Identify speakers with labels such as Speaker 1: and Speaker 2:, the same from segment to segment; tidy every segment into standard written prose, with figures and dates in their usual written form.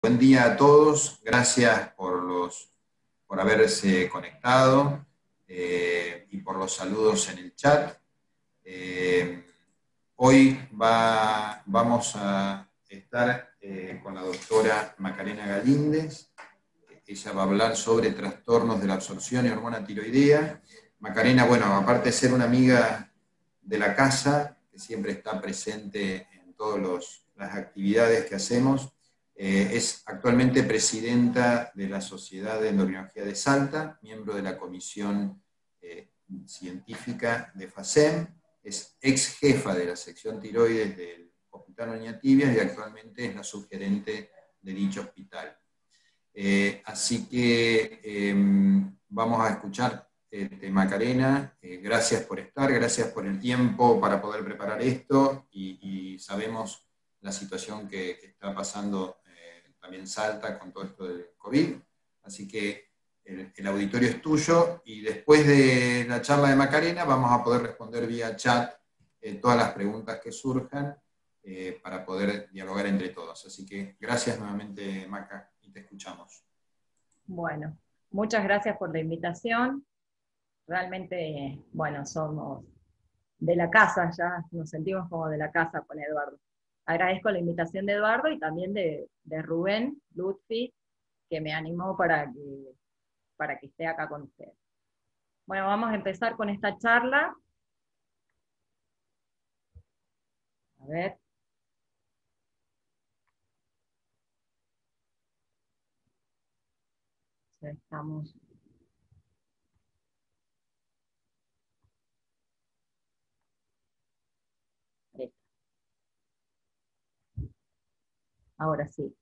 Speaker 1: Buen día a todos, gracias por haberse conectado y por los saludos en el chat. Hoy vamos a estar con la doctora Macarena Galíndez. Ella va a hablar sobre trastornos de la absorción y hormona tiroidea. Macarena, bueno, aparte de ser una amiga de la casa, que siempre está presente en todas las actividades que hacemos, es actualmente presidenta de la Sociedad de Endocrinología de Salta, miembro de la comisión científica de FACEM, es ex jefa de la sección tiroides del Hospital Oña Tibias y actualmente es la subgerente de dicho hospital. Así que vamos a escuchar Macarena. Gracias por estar, gracias por el tiempo para poder preparar esto y sabemos la situación que está pasando también Salta con todo esto del COVID. Así que el auditorio es tuyo y después de la charla de Macarena vamos a poder responder vía chat todas las preguntas que surjan para poder dialogar entre todos. Así que gracias nuevamente, Maca. Te escuchamos.
Speaker 2: Bueno, muchas gracias por la invitación. Realmente, bueno, somos de la casa, ya nos sentimos como de la casa con Eduardo. Agradezco la invitación de Eduardo y también de Rubén Lutfi, que me animó para que esté acá con ustedes. Bueno, vamos a empezar con esta charla. A ver. Ya estamos. Ahora sí.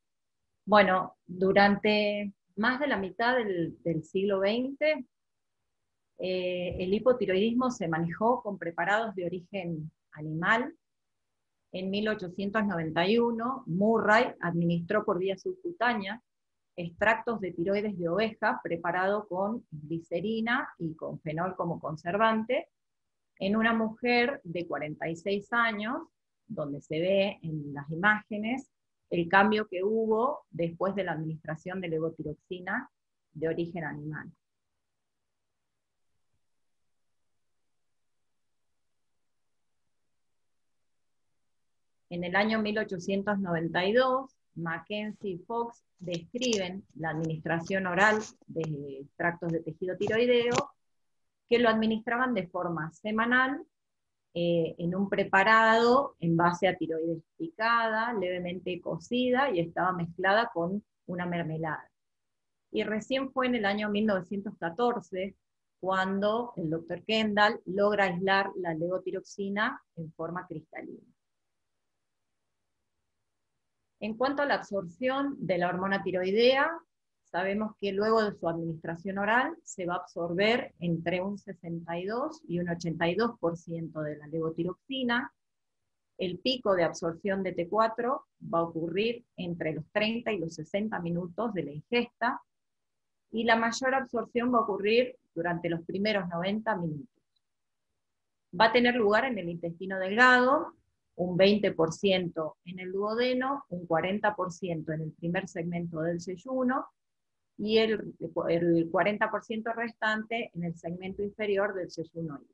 Speaker 2: Bueno, durante más de la mitad del siglo XX, el hipotiroidismo se manejó con preparados de origen animal. En 1891, Murray administró por vía subcutánea extractos de tiroides de oveja preparado con glicerina y con fenol como conservante en una mujer de 46 años, donde se ve en las imágenes el cambio que hubo después de la administración de levotiroxina de origen animal. En el año 1892, Mackenzie y Fox describen la administración oral de extractos de tejido tiroideo, que lo administraban de forma semanal en un preparado en base a tiroides picada, levemente cocida y estaba mezclada con una mermelada. Y recién fue en el año 1914 cuando el Dr. Kendall logra aislar la levotiroxina en forma cristalina. En cuanto a la absorción de la hormona tiroidea, sabemos que luego de su administración oral se va a absorber entre un 62 y un 82% de la levotiroxina. El pico de absorción de T4 va a ocurrir entre los 30 y los 60 minutos de la ingesta, y la mayor absorción va a ocurrir durante los primeros 90 minutos. Va a tener lugar en el intestino delgado, un 20% en el duodeno, un 40% en el primer segmento del yeyuno, y el 40% restante en el segmento inferior del yeyunoide.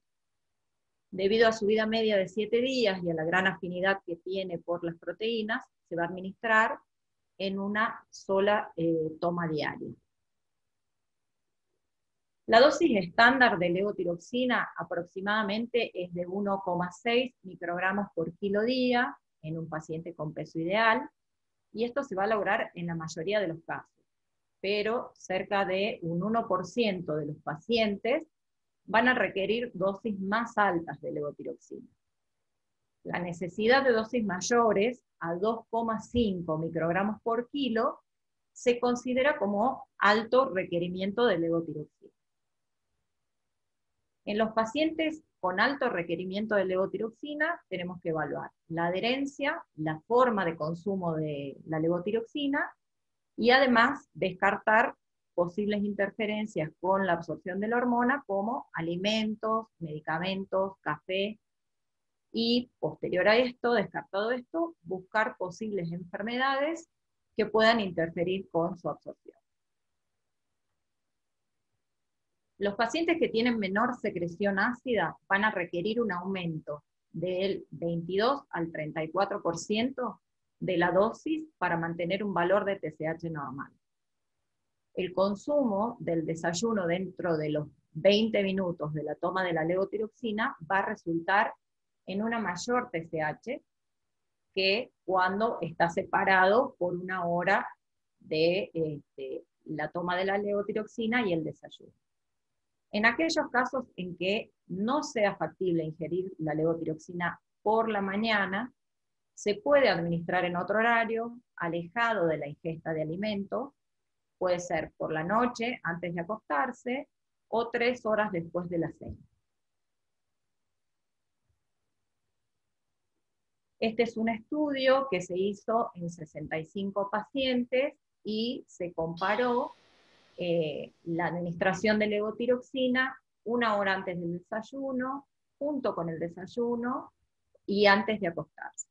Speaker 2: Debido a su vida media de 7 días y a la gran afinidad que tiene por las proteínas, se va a administrar en una sola toma diaria. La dosis estándar de levotiroxina aproximadamente es de 1,6 microgramos por kilo día en un paciente con peso ideal, y esto se va a lograr en la mayoría de los casos, pero cerca de un 1% de los pacientes van a requerir dosis más altas de levotiroxina. La necesidad de dosis mayores a 2,5 microgramos por kilo se considera como alto requerimiento de levotiroxina. En los pacientes con alto requerimiento de levotiroxina tenemos que evaluar la adherencia, la forma de consumo de la levotiroxina y además descartar posibles interferencias con la absorción de la hormona como alimentos, medicamentos, café, y posterior a esto, descartado esto, buscar posibles enfermedades que puedan interferir con su absorción. Los pacientes que tienen menor secreción ácida van a requerir un aumento del 22 al 34% de la dosis para mantener un valor de TSH normal. El consumo del desayuno dentro de los 20 minutos de la toma de la levotiroxina va a resultar en una mayor TSH que cuando está separado por una hora de la toma de la levotiroxina y el desayuno. En aquellos casos en que no sea factible ingerir la levotiroxina por la mañana, se puede administrar en otro horario, alejado de la ingesta de alimentos, puede ser por la noche, antes de acostarse, o 3 horas después de la cena. Este es un estudio que se hizo en 65 pacientes y se comparó la administración de levotiroxina 1 hora antes del desayuno, junto con el desayuno y antes de acostarse.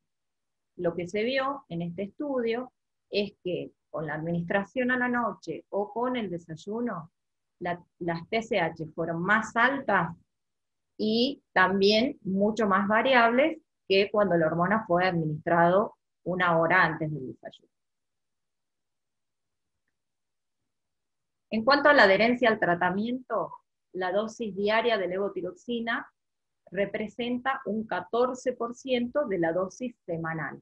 Speaker 2: Lo que se vio en este estudio es que con la administración a la noche o con el desayuno, las TSH fueron más altas y también mucho más variables que cuando la hormona fue administrado 1 hora antes del desayuno. En cuanto a la adherencia al tratamiento, la dosis diaria de levotiroxina representa un 14% de la dosis semanal,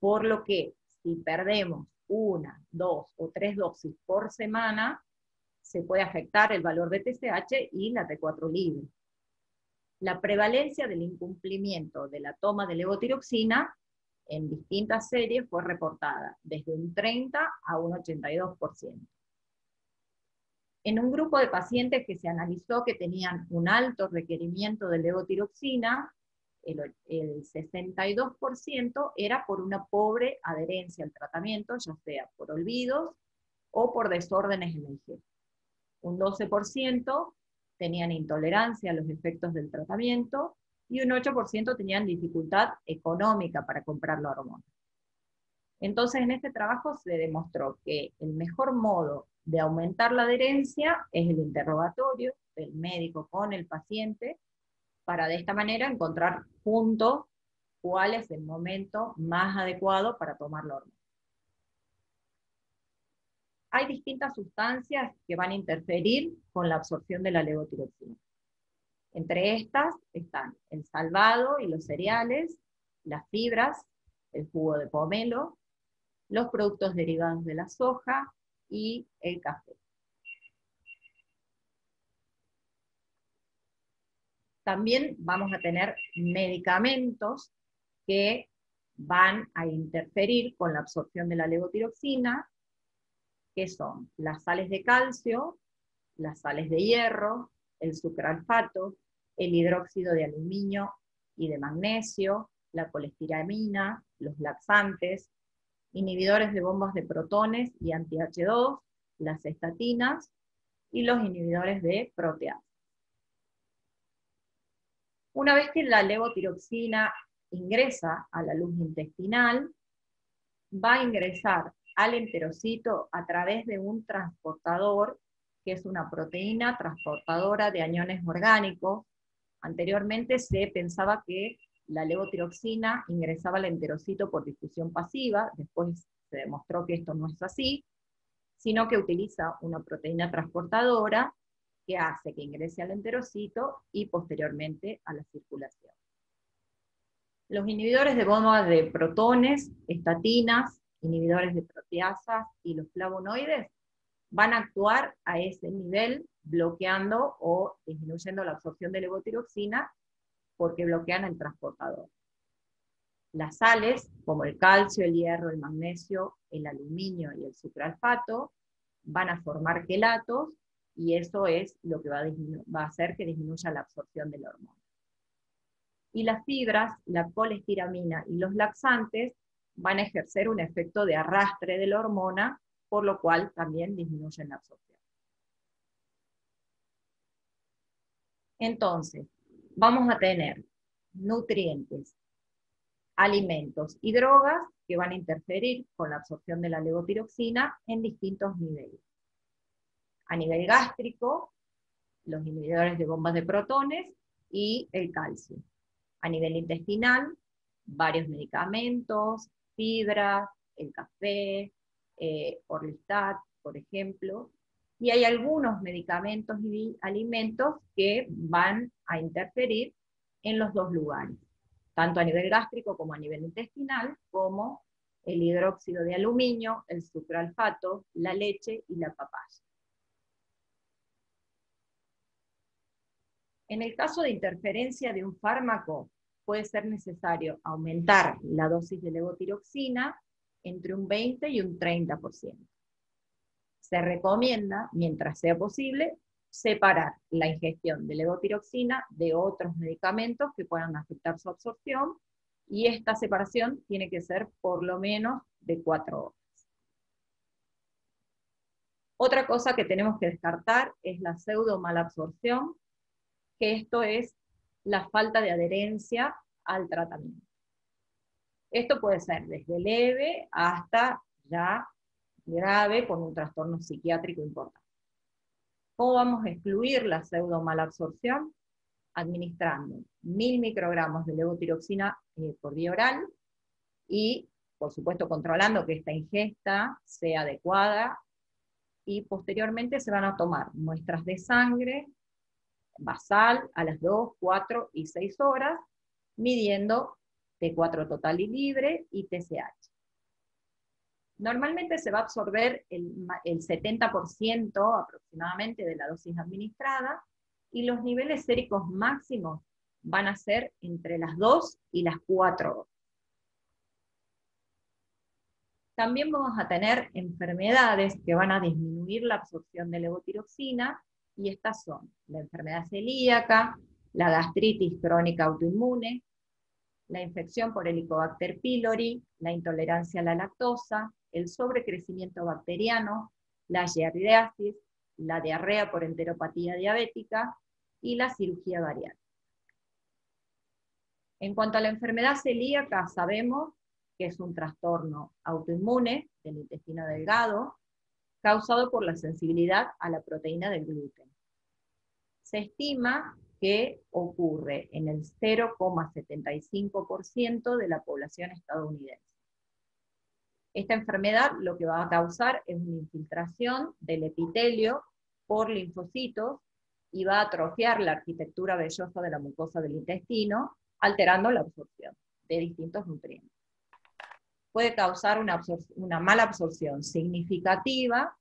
Speaker 2: por lo que si perdemos 1, 2 o 3 dosis por semana, se puede afectar el valor de TSH y la T4 libre. La prevalencia del incumplimiento de la toma de levotiroxina en distintas series fue reportada desde un 30 a un 82%. En un grupo de pacientes que se analizó que tenían un alto requerimiento de levotiroxina, el 62% era por una pobre adherencia al tratamiento, ya sea por olvidos o por desórdenes en la ingesta. Un 12% tenían intolerancia a los efectos del tratamiento y un 8% tenían dificultad económica para comprar la hormona. Entonces, en este trabajo se demostró que el mejor modo de aumentar la adherencia es el interrogatorio del médico con el paciente, para de esta manera encontrar juntos cuál es el momento más adecuado para tomar la hormona. Hay distintas sustancias que van a interferir con la absorción de la levotiroxina. Entre estas están el salvado y los cereales, las fibras, el jugo de pomelo, los productos derivados de la soja y el café. También vamos a tener medicamentos que van a interferir con la absorción de la levotiroxina, que son las sales de calcio, las sales de hierro, el sucralfato, el hidróxido de aluminio y de magnesio, la colestiramina, los laxantes, inhibidores de bombas de protones y anti-H2, las estatinas y los inhibidores de proteasa. Una vez que la levotiroxina ingresa a la luz intestinal, va a ingresar al enterocito a través de un transportador, que es una proteína transportadora de aniones orgánicos. Anteriormente se pensaba que la levotiroxina ingresaba al enterocito por difusión pasiva, después se demostró que esto no es así, sino que utiliza una proteína transportadora que hace que ingrese al enterocito y posteriormente a la circulación. Los inhibidores de bomba de protones, estatinas, inhibidores de proteasas y los flavonoides van a actuar a ese nivel bloqueando o disminuyendo la absorción de levotiroxina porque bloquean el transportador. Las sales, como el calcio, el hierro, el magnesio, el aluminio y el sucralfato, van a formar quelatos y eso es lo que va a hacer que disminuya la absorción de la hormona. Y las fibras, la colestiramina y los laxantes van a ejercer un efecto de arrastre de la hormona, por lo cual también disminuyen la absorción. Entonces, vamos a tener nutrientes alimentos y drogas que van a interferir con la absorción de la levotiroxina en distintos niveles. A nivel gástrico, los inhibidores de bombas de protones y el calcio. A nivel intestinal, varios medicamentos, fibras, el café, Orlistat, por ejemplo, y hay algunos medicamentos y alimentos que van a interferir en los dos lugares, tanto a nivel gástrico como a nivel intestinal, como el hidróxido de aluminio, el sucralfato, la leche y la papaya. En el caso de interferencia de un fármaco, puede ser necesario aumentar la dosis de levotiroxina entre un 20 y un 30%. Se recomienda, mientras sea posible, separar la ingestión de levotiroxina de otros medicamentos que puedan afectar su absorción, y esta separación tiene que ser por lo menos de 4 horas. Otra cosa que tenemos que descartar es la pseudomalabsorción, que esto es la falta de adherencia al tratamiento. Esto puede ser desde leve hasta ya grave con un trastorno psiquiátrico importante. ¿Cómo vamos a excluir la pseudomalabsorción? Administrando 1000 microgramos de levotiroxina por vía oral y, por supuesto, controlando que esta ingesta sea adecuada, y posteriormente se van a tomar muestras de sangre basal a las 2, 4 y 6 horas, midiendo T4 total y libre y TSH. Normalmente se va a absorber el 70% aproximadamente de la dosis administrada, y los niveles séricos máximos van a ser entre las 2 y las 4 horas. También vamos a tener enfermedades que van a disminuir la absorción de levotiroxina, y estas son la enfermedad celíaca, la gastritis crónica autoinmune, la infección por Helicobacter pylori, la intolerancia a la lactosa, el sobrecrecimiento bacteriano, la giardiasis, la diarrea por enteropatía diabética y la cirugía bariátrica. En cuanto a la enfermedad celíaca, sabemos que es un trastorno autoinmune del intestino delgado causado por la sensibilidad a la proteína del gluten. Se estima que ocurre en el 0,75% de la población estadounidense. Esta enfermedad lo que va a causar es una infiltración del epitelio por linfocitos y va a atrofiar la arquitectura vellosa de la mucosa del intestino, alterando la absorción de distintos nutrientes. Puede causar una mala absorción significativa,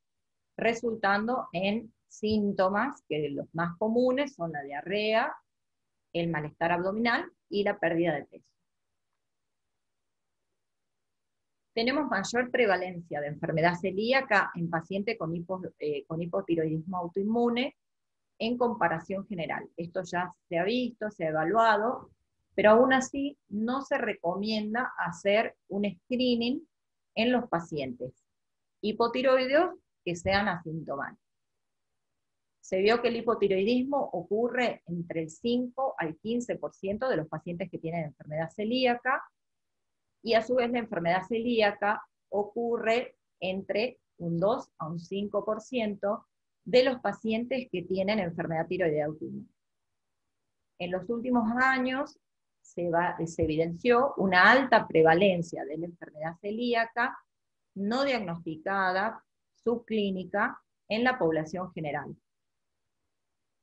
Speaker 2: resultando en síntomas que los más comunes son la diarrea, el malestar abdominal y la pérdida de peso. Tenemos mayor prevalencia de enfermedad celíaca en pacientes con hipotiroidismo autoinmune en comparación general. Esto ya se ha visto, se ha evaluado, pero aún así no se recomienda hacer un screening en los pacientes hipotiroideos que sean asintomáticos. Se vio que el hipotiroidismo ocurre entre el 5 al 15% de los pacientes que tienen enfermedad celíaca, y a su vez la enfermedad celíaca ocurre entre un 2 a un 5% de los pacientes que tienen enfermedad tiroidea autoinmune. En los últimos años se evidenció una alta prevalencia de la enfermedad celíaca no diagnosticada, subclínica, en la población general.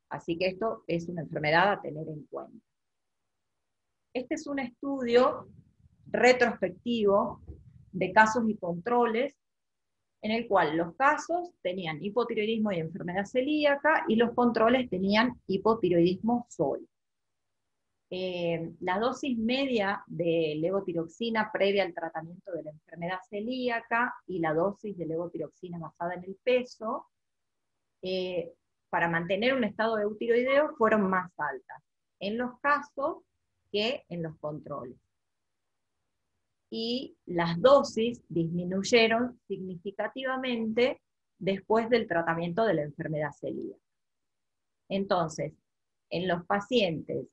Speaker 2: Así que esto es una enfermedad a tener en cuenta. Este es un estudio retrospectivo de casos y controles, en el cual los casos tenían hipotiroidismo y enfermedad celíaca, y los controles tenían hipotiroidismo solo. La dosis media de levotiroxina previa al tratamiento de la enfermedad celíaca y la dosis de levotiroxina basada en el peso, para mantener un estado eutiroideo, fueron más altas en los casos que en los controles. Y las dosis disminuyeron significativamente después del tratamiento de la enfermedad celíaca. Entonces, en los pacientes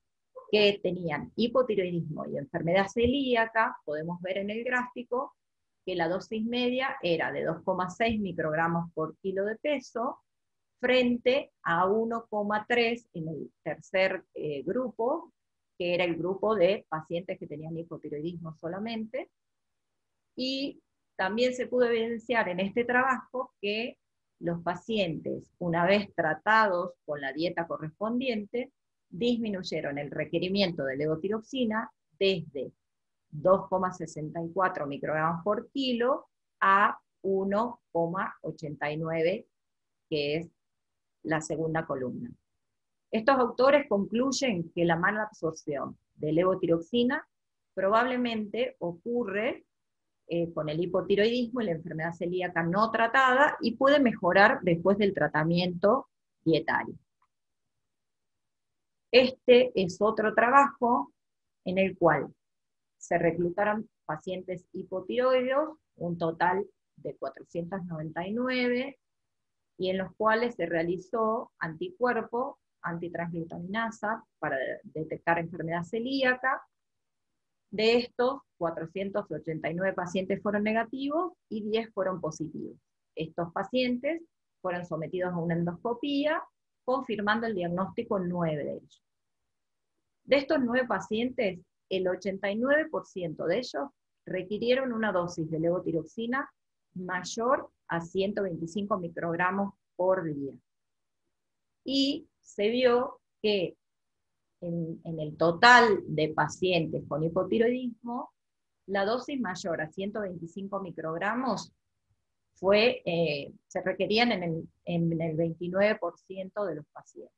Speaker 2: que tenían hipotiroidismo y enfermedad celíaca, podemos ver en el gráfico que la dosis media era de 2,6 microgramos por kilo de peso, frente a 1,3 en el tercer grupo, que era el grupo de pacientes que tenían hipotiroidismo solamente, y también se pudo evidenciar en este trabajo que los pacientes, una vez tratados con la dieta correspondiente, disminuyeron el requerimiento de levotiroxina desde 2,64 microgramos por kilo a 1,89, que es la segunda columna. Estos autores concluyen que la mala absorción de levotiroxina probablemente ocurre con el hipotiroidismo y la enfermedad celíaca no tratada y puede mejorar después del tratamiento dietario. Este es otro trabajo en el cual se reclutaron pacientes hipotiroideos, un total de 499, y en los cuales se realizó anticuerpo, antitransglutaminasa, para detectar enfermedad celíaca. De estos, 489 pacientes fueron negativos y 10 fueron positivos. Estos pacientes fueron sometidos a una endoscopía, confirmando el diagnóstico en 9 de ellos. De estos 9 pacientes, el 89% de ellos requirieron una dosis de levotiroxina mayor a 125 microgramos por día. Y se vio que en el total de pacientes con hipotiroidismo, la dosis mayor a 125 microgramos se requerían en el 29% de los pacientes.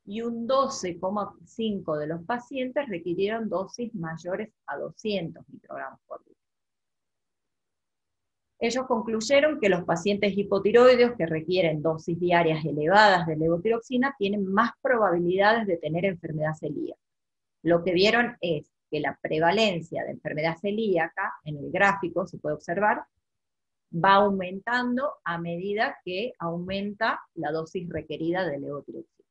Speaker 2: Y un 12,5% de los pacientes requirieron dosis mayores a 200 microgramos por día. Ellos concluyeron que los pacientes hipotiroideos que requieren dosis diarias elevadas de levotiroxina tienen más probabilidades de tener enfermedad celíaca. Lo que vieron es que la prevalencia de enfermedad celíaca, en el gráfico se puede observar, va aumentando a medida que aumenta la dosis requerida de levotiroxina.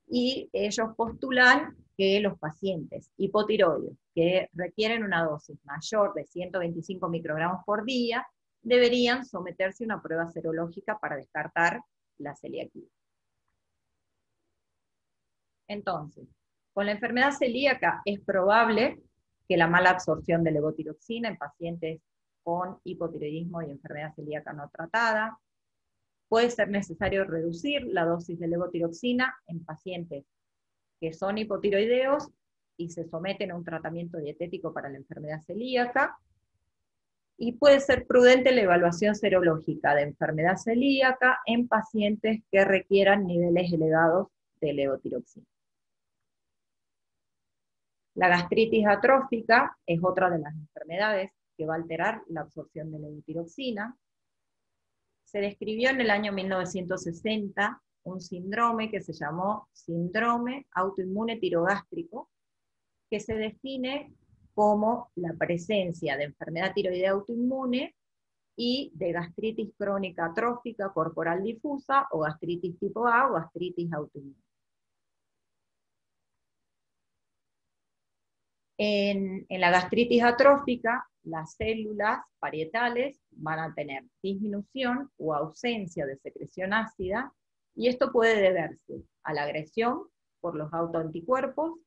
Speaker 2: Y ellos postulan que los pacientes hipotiroideos que requieren una dosis mayor de 125 microgramos por día deberían someterse a una prueba serológica para descartar la celiaquía. Entonces, con la enfermedad celíaca es probable que la mala absorción de levotiroxina en pacientes con hipotiroidismo y enfermedad celíaca no tratada. Puede ser necesario reducir la dosis de levotiroxina en pacientes que son hipotiroideos y se someten a un tratamiento dietético para la enfermedad celíaca. Y puede ser prudente la evaluación serológica de enfermedad celíaca en pacientes que requieran niveles elevados de levotiroxina. La gastritis atrófica es otra de las enfermedades que va a alterar la absorción de levotiroxina. Se describió en el año 1960 un síndrome que se llamó síndrome autoinmune tirogástrico, que se define como la presencia de enfermedad tiroidea autoinmune y de gastritis crónica atrófica corporal difusa, o gastritis tipo A, o gastritis autoinmune. En la gastritis atrófica, las células parietales van a tener disminución o ausencia de secreción ácida, y esto puede deberse a la agresión por los autoanticuerpos,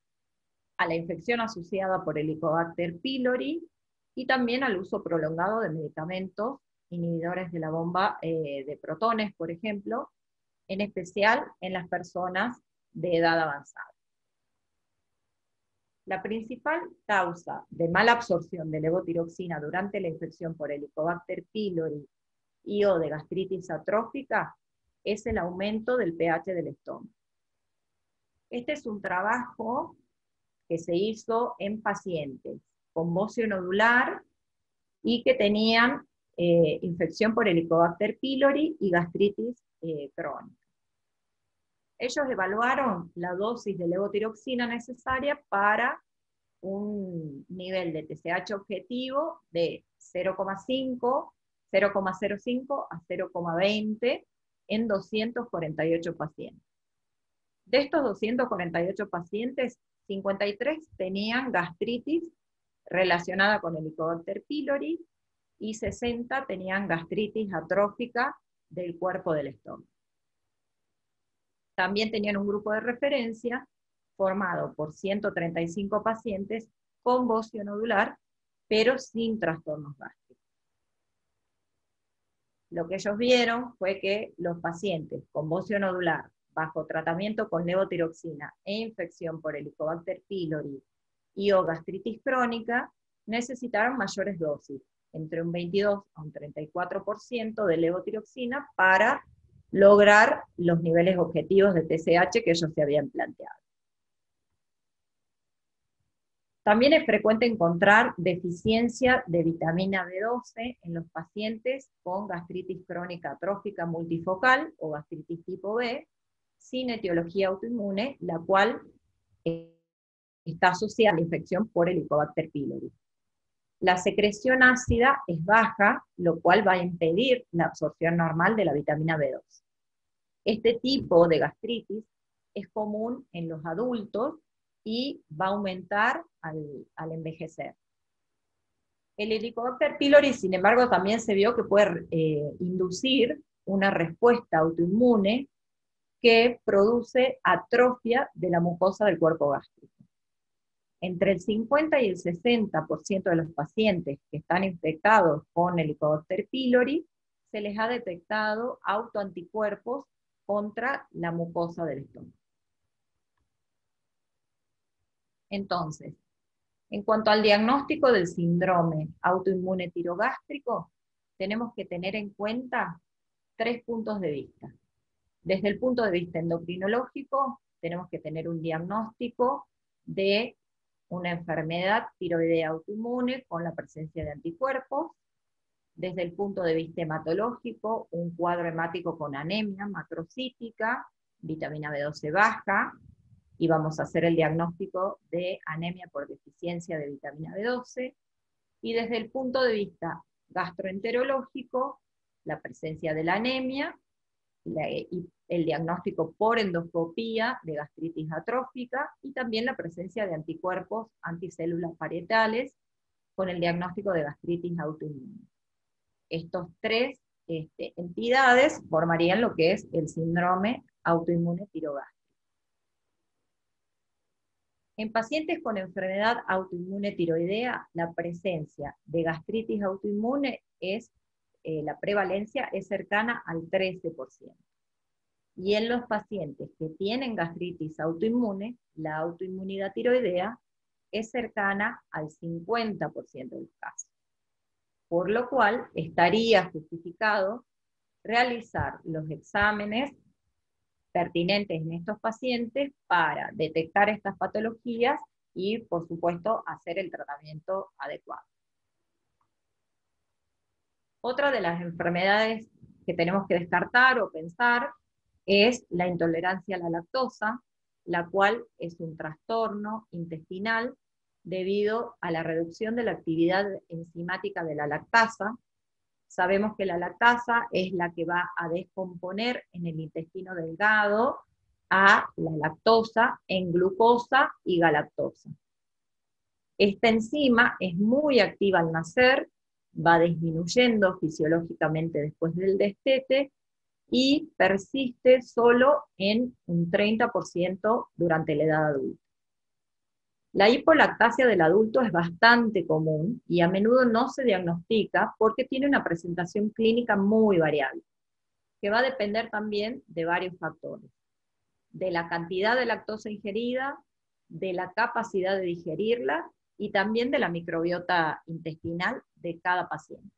Speaker 2: a la infección asociada por Helicobacter pylori, y también al uso prolongado de medicamentos inhibidores de la bomba de protones, por ejemplo, en especial en las personas de edad avanzada. La principal causa de mala absorción de levotiroxina durante la infección por Helicobacter pylori y o de gastritis atrófica es el aumento del pH del estómago. Este es un trabajo que se hizo en pacientes con bocio nodular y que tenían infección por Helicobacter pylori y gastritis crónica. Ellos evaluaron la dosis de levotiroxina necesaria para un nivel de TSH objetivo de 0,5, 0,05 a 0,20 en 248 pacientes. De estos 248 pacientes, 53 tenían gastritis relacionada con Helicobacter pylori y 60 tenían gastritis atrófica del cuerpo del estómago. También tenían un grupo de referencia formado por 135 pacientes con bocio nodular, pero sin trastornos gástricos. Lo que ellos vieron fue que los pacientes con bocio nodular bajo tratamiento con levotiroxina e infección por Helicobacter pylori y o gastritis crónica necesitaron mayores dosis, entre un 22 a un 34% de levotiroxina para lograr los niveles objetivos de TSH que ellos se habían planteado. También es frecuente encontrar deficiencia de vitamina B12 en los pacientes con gastritis crónica atrófica multifocal o gastritis tipo B, sin etiología autoinmune, la cual está asociada a la infección por Helicobacter pylori. La secreción ácida es baja, lo cual va a impedir la absorción normal de la vitamina B12. Este tipo de gastritis es común en los adultos y va a aumentar al envejecer. El Helicobacter pylori, sin embargo, también se vio que puede inducir una respuesta autoinmune que produce atrofia de la mucosa del cuerpo gástrico. Entre el 50 y el 60% de los pacientes que están infectados con Helicobacter pylori se les ha detectado autoanticuerpos contra la mucosa del estómago. Entonces, en cuanto al diagnóstico del síndrome autoinmune tirogástrico, tenemos que tener en cuenta 3 puntos de vista. Desde el punto de vista endocrinológico, tenemos que tener un diagnóstico de una enfermedad tiroidea autoinmune con la presencia de anticuerpos. Desde el punto de vista hematológico, un cuadro hemático con anemia macrocítica, vitamina B12 baja, y vamos a hacer el diagnóstico de anemia por deficiencia de vitamina B12, y desde el punto de vista gastroenterológico, la presencia de la anemia, y el diagnóstico por endoscopía de gastritis atrófica, y también la presencia de anticuerpos anticélulas parietales con el diagnóstico de gastritis autoinmune. Estos 3 entidades formarían lo que es el síndrome autoinmune tirogástrico. En pacientes con enfermedad autoinmune tiroidea, la presencia de gastritis autoinmune la prevalencia es cercana al 13%. Y en los pacientes que tienen gastritis autoinmune, la autoinmunidad tiroidea es cercana al 50% de los casos. Por lo cual estaría justificado realizar los exámenes pertinentes en estos pacientes para detectar estas patologías y, por supuesto, hacer el tratamiento adecuado. Otra de las enfermedades que tenemos que descartar o pensar es la intolerancia a la lactosa, la cual es un trastorno intestinal debido a la reducción de la actividad enzimática de la lactasa. Sabemos que la lactasa es la que va a descomponer en el intestino delgado a la lactosa en glucosa y galactosa. Esta enzima es muy activa al nacer, va disminuyendo fisiológicamente después del destete y persiste solo en un 30% durante la edad adulta. La hipolactasia del adulto es bastante común y a menudo no se diagnostica porque tiene una presentación clínica muy variable, que va a depender también de varios factores: de la cantidad de lactosa ingerida, de la capacidad de digerirla y también de la microbiota intestinal de cada paciente.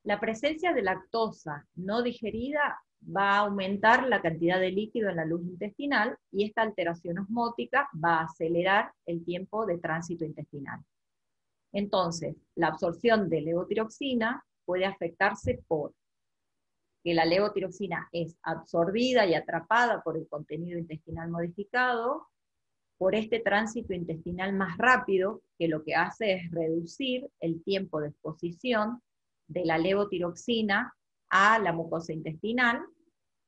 Speaker 2: La presencia de lactosa no digerida va a aumentar la cantidad de líquido en la luz intestinal y esta alteración osmótica va a acelerar el tiempo de tránsito intestinal. Entonces, la absorción de levotiroxina puede afectarse por que la levotiroxina es absorbida y atrapada por el contenido intestinal modificado, por este tránsito intestinal más rápido, que lo que hace es reducir el tiempo de exposición de la levotiroxina a la mucosa intestinal,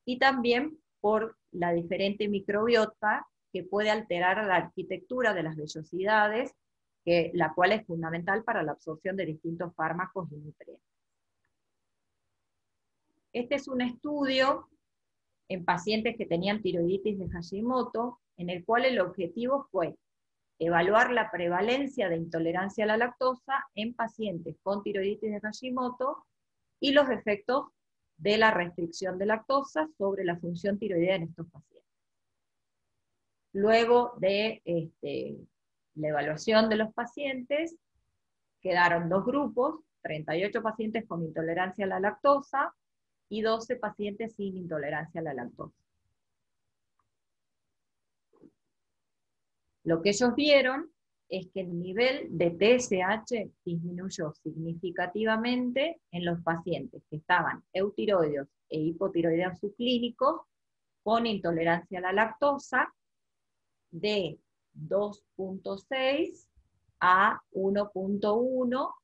Speaker 2: y también por la diferente microbiota que puede alterar la arquitectura de las vellosidades, la cual es fundamental para la absorción de distintos fármacos y nutrientes. Este es un estudio en pacientes que tenían tiroiditis de Hashimoto, en el cual el objetivo fue evaluar la prevalencia de intolerancia a la lactosa en pacientes con tiroiditis de Hashimoto y los efectos de la restricción de lactosa sobre la función tiroidea en estos pacientes. Luego de la evaluación de los pacientes, quedaron dos grupos, 38 pacientes con intolerancia a la lactosa y 12 pacientes sin intolerancia a la lactosa. Lo que ellos vieron es que el nivel de TSH disminuyó significativamente en los pacientes que estaban eutiroideos e hipotiroideos subclínicos con intolerancia a la lactosa de 2.6 a 1.1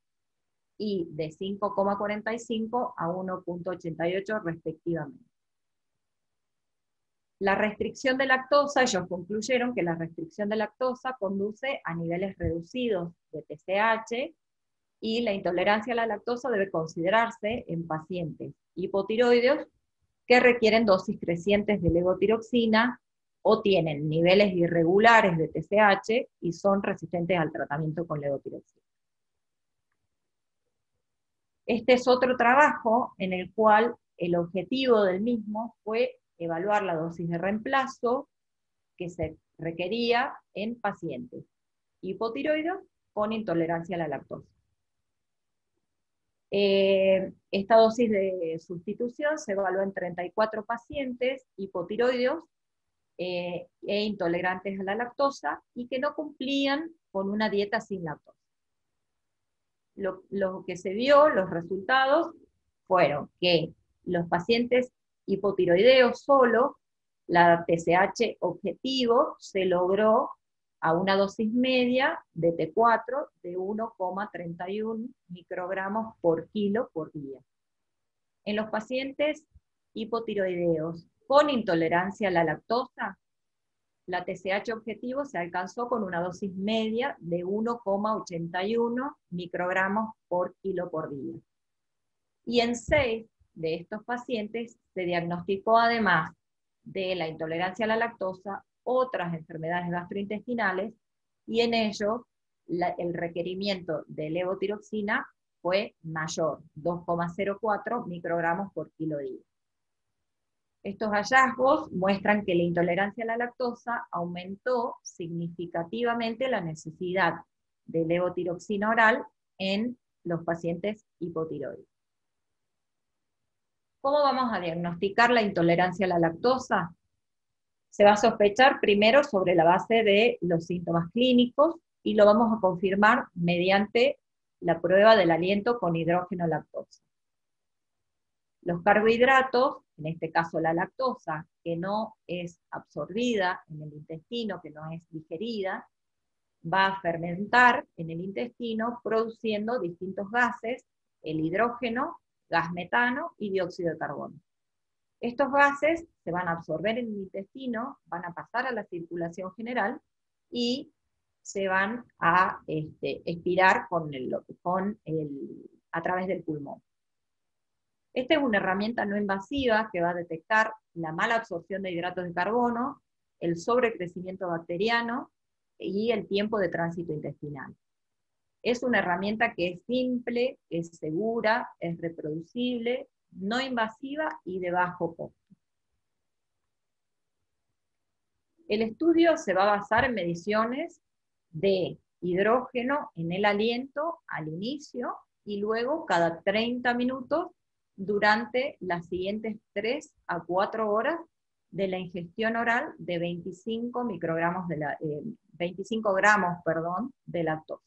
Speaker 2: y de 5,45 a 1.88 respectivamente. La restricción de lactosa, ellos concluyeron que la restricción de lactosa conduce a niveles reducidos de TSH y la intolerancia a la lactosa debe considerarse en pacientes hipotiroideos que requieren dosis crecientes de levotiroxina o tienen niveles irregulares de TSH y son resistentes al tratamiento con levotiroxina. Este es otro trabajo en el cual el objetivo del mismo fue evaluar la dosis de reemplazo que se requería en pacientes hipotiroideos con intolerancia a la lactosa. Esta dosis de sustitución se evaluó en 34 pacientes hipotiroideos e intolerantes a la lactosa y que no cumplían con una dieta sin lactosa. Lo que se vio, los resultados, fueron que los pacientes hipotiroideos solo, la TSH objetivo se logró a una dosis media de T4 de 1,31 microgramos por kilo por día. En los pacientes hipotiroideos con intolerancia a la lactosa, la TSH objetivo se alcanzó con una dosis media de 1,81 microgramos por kilo por día. Y en 6 de estos pacientes se diagnosticó, además de la intolerancia a la lactosa, otras enfermedades gastrointestinales, y en ello el requerimiento de levotiroxina fue mayor, 2,04 microgramos por kilo día. Estos hallazgos muestran que la intolerancia a la lactosa aumentó significativamente la necesidad de levotiroxina oral en los pacientes hipotiroides. ¿Cómo vamos a diagnosticar la intolerancia a la lactosa? Se va a sospechar primero sobre la base de los síntomas clínicos y lo vamos a confirmar mediante la prueba del aliento con hidrógeno lactosa. Los carbohidratos, en este caso la lactosa, que no es absorbida en el intestino, que no es digerida, va a fermentar en el intestino produciendo distintos gases, el hidrógeno, gas metano y dióxido de carbono. Estos gases se van a absorber en el intestino, van a pasar a la circulación general y se van a expirar a través del pulmón. Esta es una herramienta no invasiva que va a detectar la mala absorción de hidratos de carbono, el sobrecrecimiento bacteriano y el tiempo de tránsito intestinal. Es una herramienta que es simple, es segura, es reproducible, no invasiva y de bajo costo. El estudio se va a basar en mediciones de hidrógeno en el aliento al inicio y luego cada 30 minutos durante las siguientes 3 a 4 horas de la ingestión oral de 25 gramos de lactosa.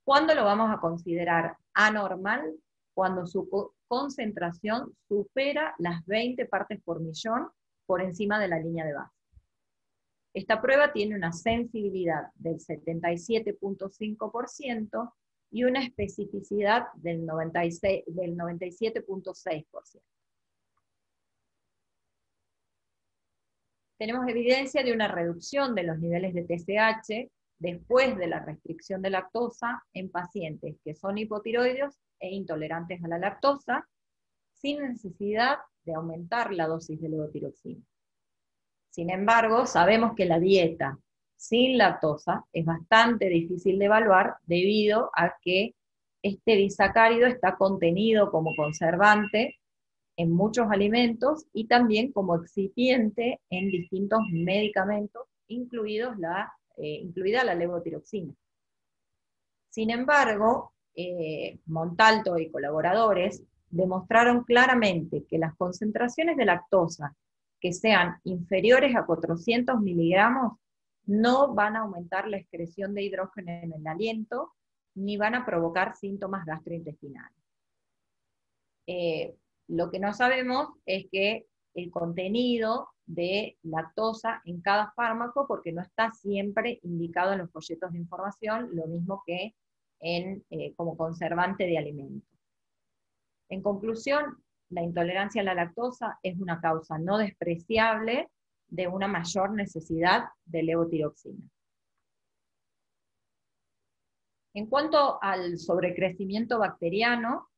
Speaker 2: ¿Cuándo lo vamos a considerar anormal? Cuando su concentración supera las 20 partes por millón por encima de la línea de base. Esta prueba tiene una sensibilidad del 77.5% y una especificidad del 97.6%. tenemos evidencia de una reducción de los niveles de TSH después de la restricción de lactosa en pacientes que son hipotiroideos e intolerantes a la lactosa, sin necesidad de aumentar la dosis de levotiroxina. Sin embargo, sabemos que la dieta sin lactosa es bastante difícil de evaluar debido a que este disacárido está contenido como conservante en muchos alimentos y también como excipiente en distintos medicamentos, incluida la levotiroxina. Sin embargo, Montalto y colaboradores demostraron claramente que las concentraciones de lactosa que sean inferiores a 400 miligramos no van a aumentar la excreción de hidrógeno en el aliento, ni van a provocar síntomas gastrointestinales. Lo que no sabemos es que el contenido de lactosa en cada fármaco, porque no está siempre indicado en los folletos de información, lo mismo que como conservante de alimentos. En conclusión, la intolerancia a la lactosa es una causa no despreciable de una mayor necesidad de levotiroxina. En cuanto al sobrecrecimiento bacteriano,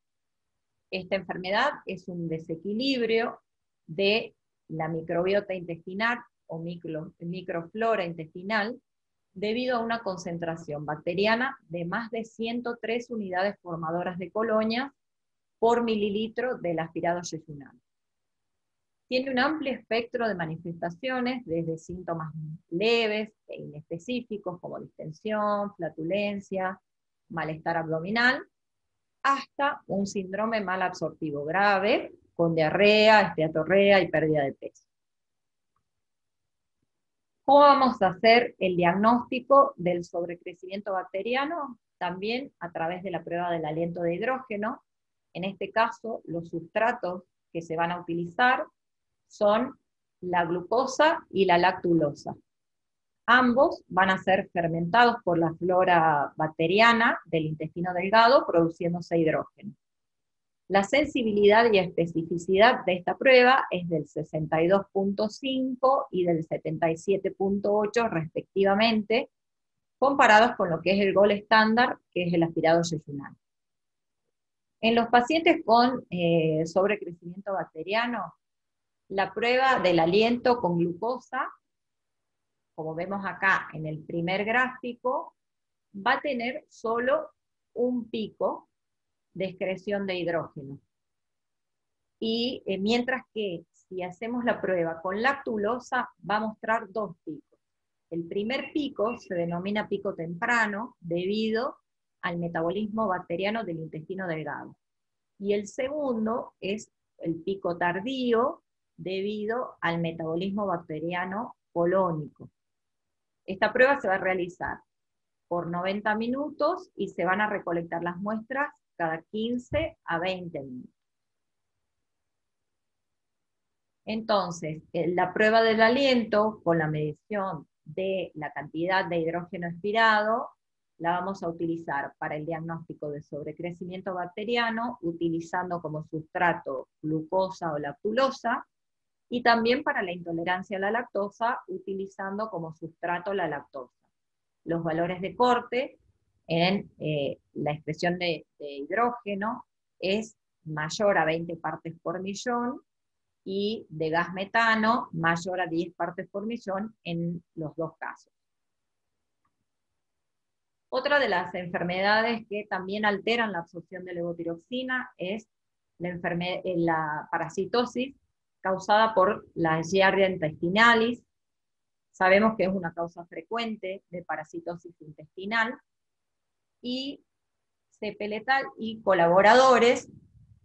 Speaker 2: esta enfermedad es un desequilibrio de la microbiota intestinal o microflora intestinal debido a una concentración bacteriana de más de 103 unidades formadoras de colonias por mililitro del aspirado yeyunal. Tiene un amplio espectro de manifestaciones, desde síntomas leves e inespecíficos como distensión, flatulencia, malestar abdominal, hasta un síndrome malabsortivo grave, con diarrea, esteatorrea y pérdida de peso. ¿Cómo vamos a hacer el diagnóstico del sobrecrecimiento bacteriano? También a través de la prueba del aliento de hidrógeno. En este caso, los sustratos que se van a utilizar son la glucosa y la lactulosa. Ambos van a ser fermentados por la flora bacteriana del intestino delgado, produciéndose hidrógeno. La sensibilidad y especificidad de esta prueba es del 62.5 y del 77.8 respectivamente, comparados con lo que es el gold estándar, que es el aspirado yeyunal. En los pacientes con sobrecrecimiento bacteriano, la prueba del aliento con glucosa, como vemos acá en el primer gráfico, va a tener solo un pico de excreción de hidrógeno. Y mientras que si hacemos la prueba con lactulosa, va a mostrar dos picos. El primer pico se denomina pico temprano debido al metabolismo bacteriano del intestino delgado. Y el segundo es el pico tardío debido al metabolismo bacteriano colónico. Esta prueba se va a realizar por 90 minutos y se van a recolectar las muestras cada 15 a 20 minutos. Entonces, la prueba del aliento con la medición de la cantidad de hidrógeno expirado la vamos a utilizar para el diagnóstico de sobrecrecimiento bacteriano, utilizando como sustrato glucosa o lactulosa, y también para la intolerancia a la lactosa, utilizando como sustrato la lactosa. Los valores de corte en la expresión de hidrógeno es mayor a 20 partes por millón, y de gas metano mayor a 10 partes por millón en los dos casos. Otra de las enfermedades que también alteran la absorción de levotiroxina es la parasitosis causada por la Giardia intestinalis. Sabemos que es una causa frecuente de parasitosis intestinal, y Cepeletal y colaboradores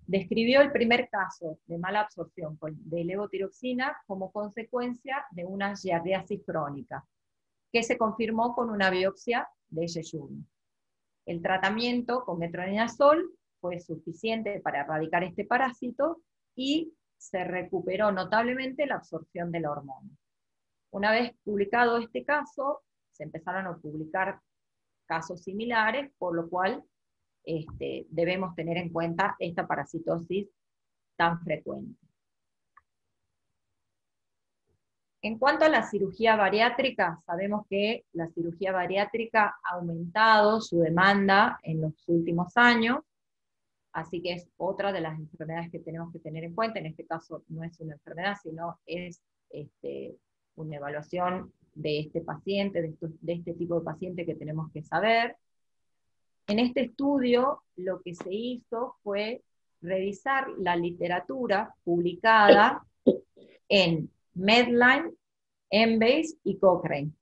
Speaker 2: describió el primer caso de mala absorción de levotiroxina como consecuencia de una giardiasis crónica, que se confirmó con una biopsia de yeyuno. El tratamiento con metronidazol fue suficiente para erradicar este parásito y se recuperó notablemente la absorción de la hormona. Una vez publicado este caso, se empezaron a publicar casos similares, por lo cual debemos tener en cuenta esta parasitosis tan frecuente. En cuanto a la cirugía bariátrica, sabemos que la cirugía bariátrica ha aumentado su demanda en los últimos años, así que es otra de las enfermedades que tenemos que tener en cuenta. En este caso no es una enfermedad, sino es una evaluación de este paciente, de este tipo de paciente que tenemos que saber. En este estudio lo que se hizo fue revisar la literatura publicada en Medline, Embase y Cochrane.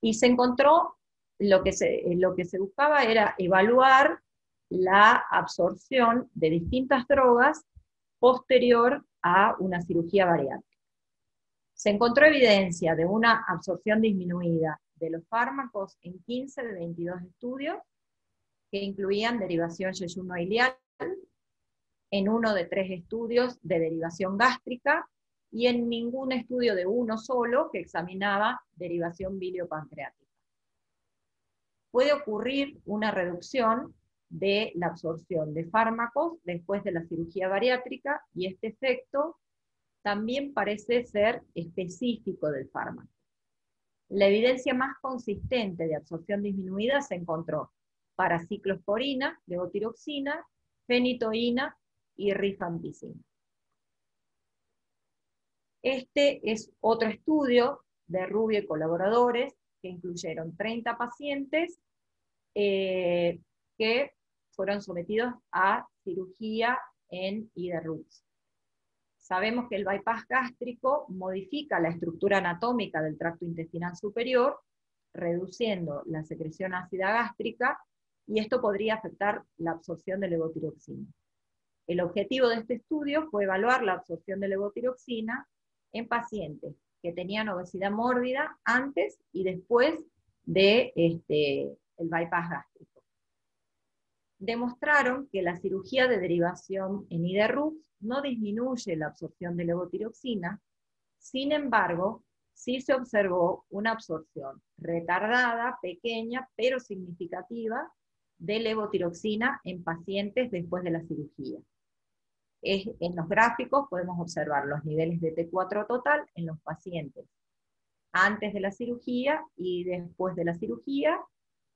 Speaker 2: Y se encontró, lo que se buscaba era evaluar la absorción de distintas drogas posterior a una cirugía bariátrica. Se encontró evidencia de una absorción disminuida de los fármacos en 15 de 22 estudios, que incluían derivación yeyuno-ileal, en 1 de 3 estudios de derivación gástrica, y en ningún estudio de uno solo que examinaba derivación biliopancreática. Puede ocurrir una reducción de la absorción de fármacos después de la cirugía bariátrica, y este efecto también parece ser específico del fármaco. La evidencia más consistente de absorción disminuida se encontró para ciclosporina, levotiroxina, fenitoína y rifampicina. Este es otro estudio de Rubio y colaboradores, que incluyeron 30 pacientes que fueron sometidos a cirugía en IDERUX. Sabemos que el bypass gástrico modifica la estructura anatómica del tracto intestinal superior, reduciendo la secreción ácida gástrica, y esto podría afectar la absorción de levotiroxina. El objetivo de este estudio fue evaluar la absorción de levotiroxina en pacientes que tenían obesidad mórbida antes y después de el bypass gástrico. Demostraron que la cirugía de derivación en IDERUX no disminuye la absorción de levotiroxina, sin embargo, sí se observó una absorción retardada, pequeña, pero significativa, de levotiroxina en pacientes después de la cirugía. En los gráficos podemos observar los niveles de T4 total en los pacientes antes de la cirugía y después de la cirugía,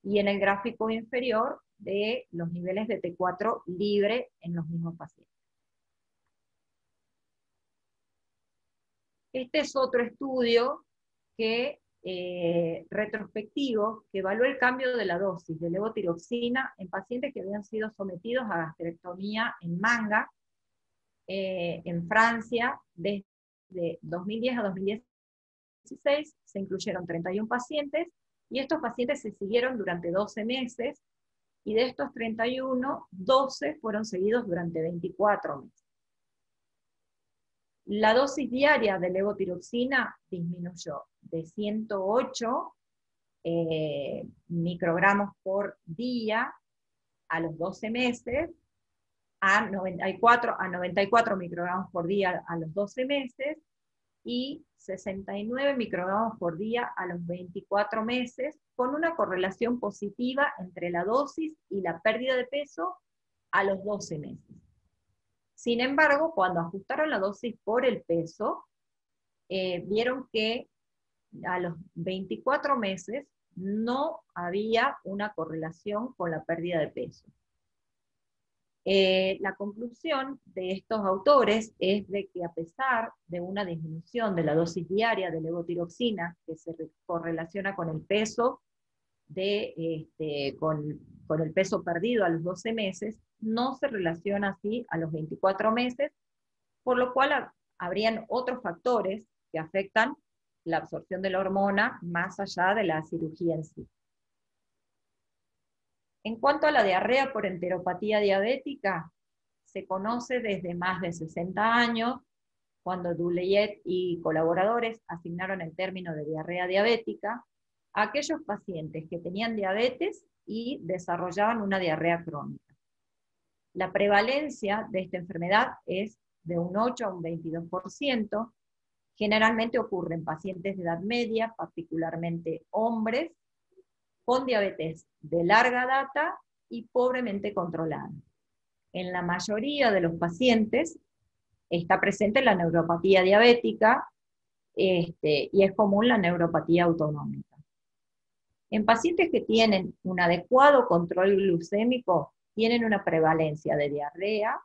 Speaker 2: y en el gráfico inferior de los niveles de T4 libre en los mismos pacientes. Este es otro estudio retrospectivo que evaluó el cambio de la dosis de levotiroxina en pacientes que habían sido sometidos a gastrectomía en manga en Francia desde 2010 a 2016. Se incluyeron 31 pacientes, y estos pacientes se siguieron durante 12 meses, y de estos 31, 12 fueron seguidos durante 24 meses. La dosis diaria de levotiroxina disminuyó de 108 microgramos por día a los 12 meses, a 94 microgramos por día a los 12 meses, y 69 microgramos por día a los 24 meses, con una correlación positiva entre la dosis y la pérdida de peso a los 12 meses. Sin embargo, cuando ajustaron la dosis por el peso, vieron que a los 24 meses no había una correlación con la pérdida de peso. La conclusión de estos autores es de que, a pesar de una disminución de la dosis diaria de levotiroxina, que se correlaciona con el peso, con el peso perdido a los 12 meses, no se relaciona así a los 24 meses, por lo cual habrían otros factores que afectan la absorción de la hormona más allá de la cirugía en sí. En cuanto a la diarrea por enteropatía diabética, se conoce desde más de 60 años, cuando Dulayet y colaboradores asignaron el término de diarrea diabética a aquellos pacientes que tenían diabetes y desarrollaban una diarrea crónica. La prevalencia de esta enfermedad es de un 8 a un 22%, generalmente ocurre en pacientes de edad media, particularmente hombres, con diabetes de larga data y pobremente controlada. En la mayoría de los pacientes está presente la neuropatía diabética, y es común la neuropatía autonómica. En pacientes que tienen un adecuado control glucémico, tienen una prevalencia de diarrea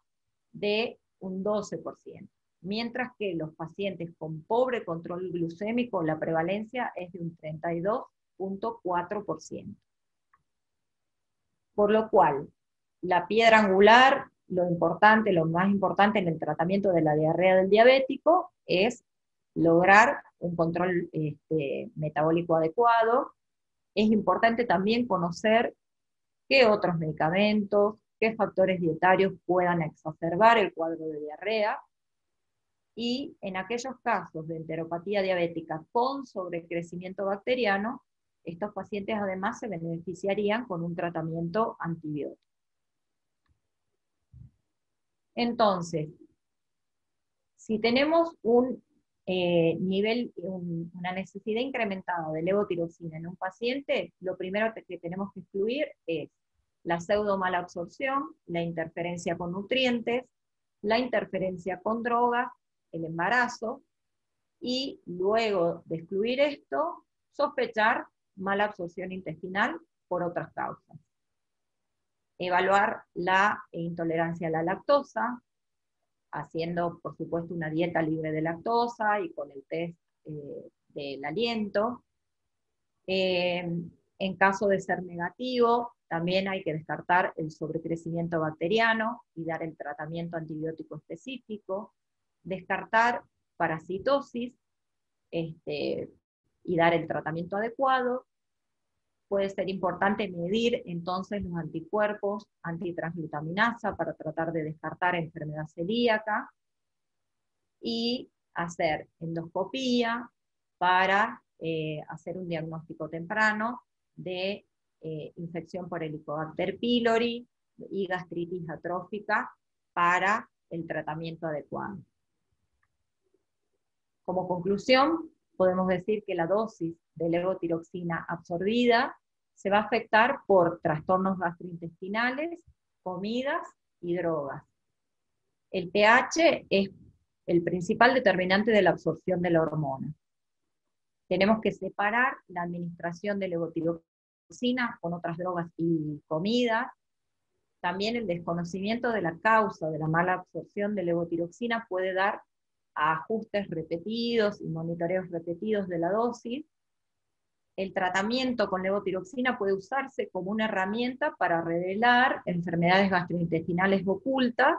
Speaker 2: de un 12%, mientras que los pacientes con pobre control glucémico, la prevalencia es de un 32,4%. Por lo cual, la piedra angular, lo más importante en el tratamiento de la diarrea del diabético es lograr un control metabólico adecuado. Es importante también conocer qué otros medicamentos, qué factores dietarios puedan exacerbar el cuadro de diarrea, y en aquellos casos de enteropatía diabética con sobrecrecimiento bacteriano, estos pacientes además se beneficiarían con un tratamiento antibiótico. Entonces, si tenemos una necesidad incrementada de levotiroxina en un paciente, lo primero que tenemos que excluir es la pseudomalabsorción, la interferencia con nutrientes, la interferencia con drogas, el embarazo, y luego de excluir esto, sospechar mala absorción intestinal por otras causas. Evaluar la intolerancia a la lactosa, haciendo, por supuesto, una dieta libre de lactosa y con el test del aliento. En caso de ser negativo, también hay que descartar el sobrecrecimiento bacteriano y dar el tratamiento antibiótico específico, descartar parasitosis y dar el tratamiento adecuado. Puede ser importante medir entonces los anticuerpos antitransglutaminasa para tratar de descartar enfermedad celíaca, y hacer endoscopía para hacer un diagnóstico temprano de infección por Helicobacter pylori y gastritis atrófica para el tratamiento adecuado. Como conclusión, podemos decir que la dosis de levotiroxina absorbida se va a afectar por trastornos gastrointestinales, comidas y drogas. El pH es el principal determinante de la absorción de la hormona. Tenemos que separar la administración de levotiroxina con otras drogas y comidas. También el desconocimiento de la causa de la mala absorción de levotiroxina puede dar a ajustes repetidos y monitoreos repetidos de la dosis. El tratamiento con levotiroxina puede usarse como una herramienta para revelar enfermedades gastrointestinales ocultas,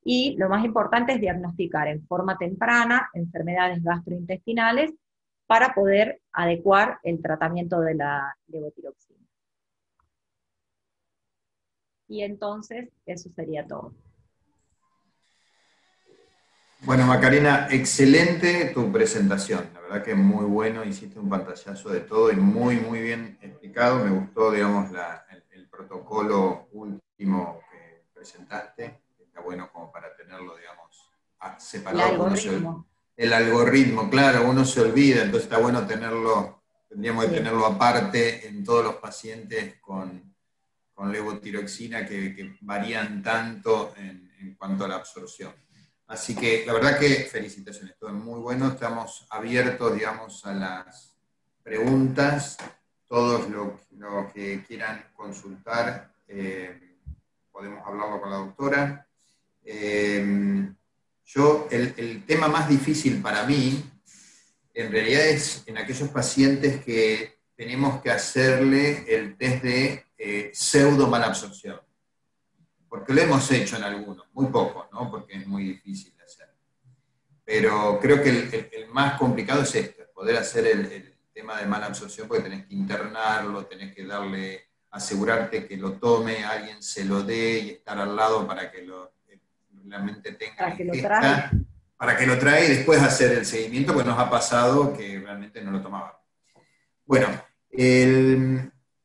Speaker 2: y lo más importante es diagnosticar en forma temprana enfermedades gastrointestinales para poder adecuar el tratamiento de la levotiroxina. Y entonces, eso sería todo.
Speaker 1: Bueno, Macarena, excelente tu presentación. La verdad que muy bueno, hiciste un pantallazo de todo y muy, muy bien explicado. Me gustó, digamos, el protocolo último que presentaste. Está bueno como para tenerlo, digamos, separado.
Speaker 2: El algoritmo.
Speaker 1: El algoritmo, claro, uno se olvida, entonces está bueno tenerlo, tendríamos que tenerlo aparte en todos los pacientes con levotiroxina que varían tanto en cuanto a la absorción. Así que la verdad que felicitaciones, todo muy bueno, estamos abiertos, digamos, a las preguntas, todos los que quieran consultar, podemos hablarlo con la doctora. El tema más difícil para mí, en realidad es en aquellos pacientes que tenemos que hacerle el test de pseudo malabsorción. Porque lo hemos hecho en algunos, muy pocos, ¿no? Porque es muy difícil de hacer. Pero creo que el más complicado es esto, es poder hacer el tema de mala absorción, porque tenés que internarlo, tenés que asegurarte que lo tome, alguien se lo dé y estar al lado para que realmente tenga
Speaker 2: para que lo traiga.
Speaker 1: Para que lo traiga y después hacer el seguimiento, pues nos ha pasado que realmente no lo tomaba. Bueno,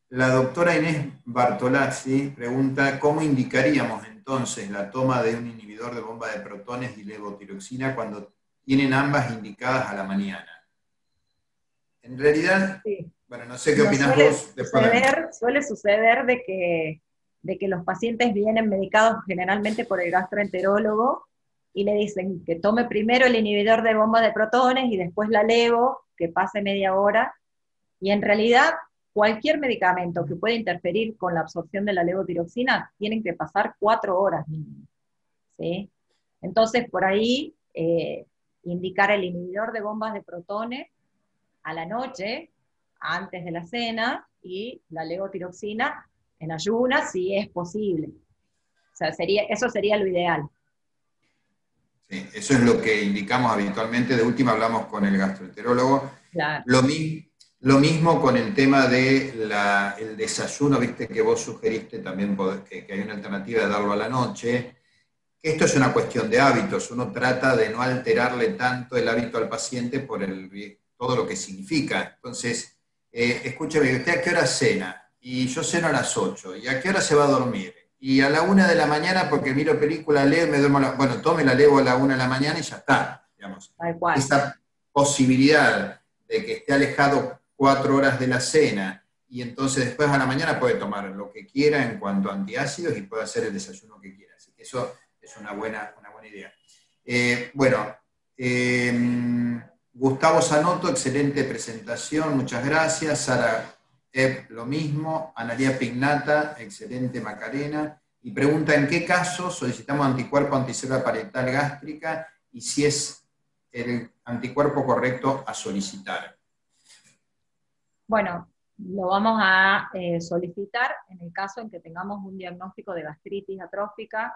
Speaker 1: la doctora Inés Bartolazzi pregunta, ¿cómo indicaríamos entonces la toma de un inhibidor de bomba de protones y levotiroxina cuando tienen ambas indicadas a la mañana? En realidad, sí. Bueno, no sé qué opinás vos.
Speaker 2: Suele suceder de que los pacientes vienen medicados generalmente por el gastroenterólogo y le dicen que tome primero el inhibidor de bombas de protones y después la levo, que pase media hora, y en realidad cualquier medicamento que pueda interferir con la absorción de la levotiroxina tienen que pasar 4 horas mínimo, ¿sí? Entonces, por ahí, indicar el inhibidor de bombas de protones a la noche, antes de la cena, y la levotiroxina en ayunas, si es posible. O sea, eso sería lo ideal.
Speaker 1: Sí, eso es lo que indicamos habitualmente. De última hablamos con el gastroenterólogo.
Speaker 2: Claro.
Speaker 1: Lo mismo con el tema del desayuno, viste que vos sugeriste también que hay una alternativa de darlo a la noche. Esto es una cuestión de hábitos. Uno trata de no alterarle tanto el hábito al paciente por todo lo que significa. Entonces, escúcheme, ¿usted a qué hora cena? Y yo ceno a las 8. ¿Y a qué hora se va a dormir? Y a la 1 de la mañana, porque miro película, leo, me duermo bueno, tome la leo a la 1 de la mañana y ya está, digamos.
Speaker 2: Tal cual.
Speaker 1: Esa posibilidad de que esté alejado 4 horas de la cena y entonces después a la mañana puede tomar lo que quiera en cuanto a antiácidos y puede hacer el desayuno que quiera. Así que eso es una buena idea. Gustavo Zanotto, excelente presentación, muchas gracias. Sara lo mismo. Analía Pignata, excelente Macarena. Y pregunta, ¿en qué caso solicitamos anticuerpo anticélula parietal gástrica y si es el anticuerpo correcto a solicitar?
Speaker 2: Bueno, lo vamos a solicitar en el caso en que tengamos un diagnóstico de gastritis atrófica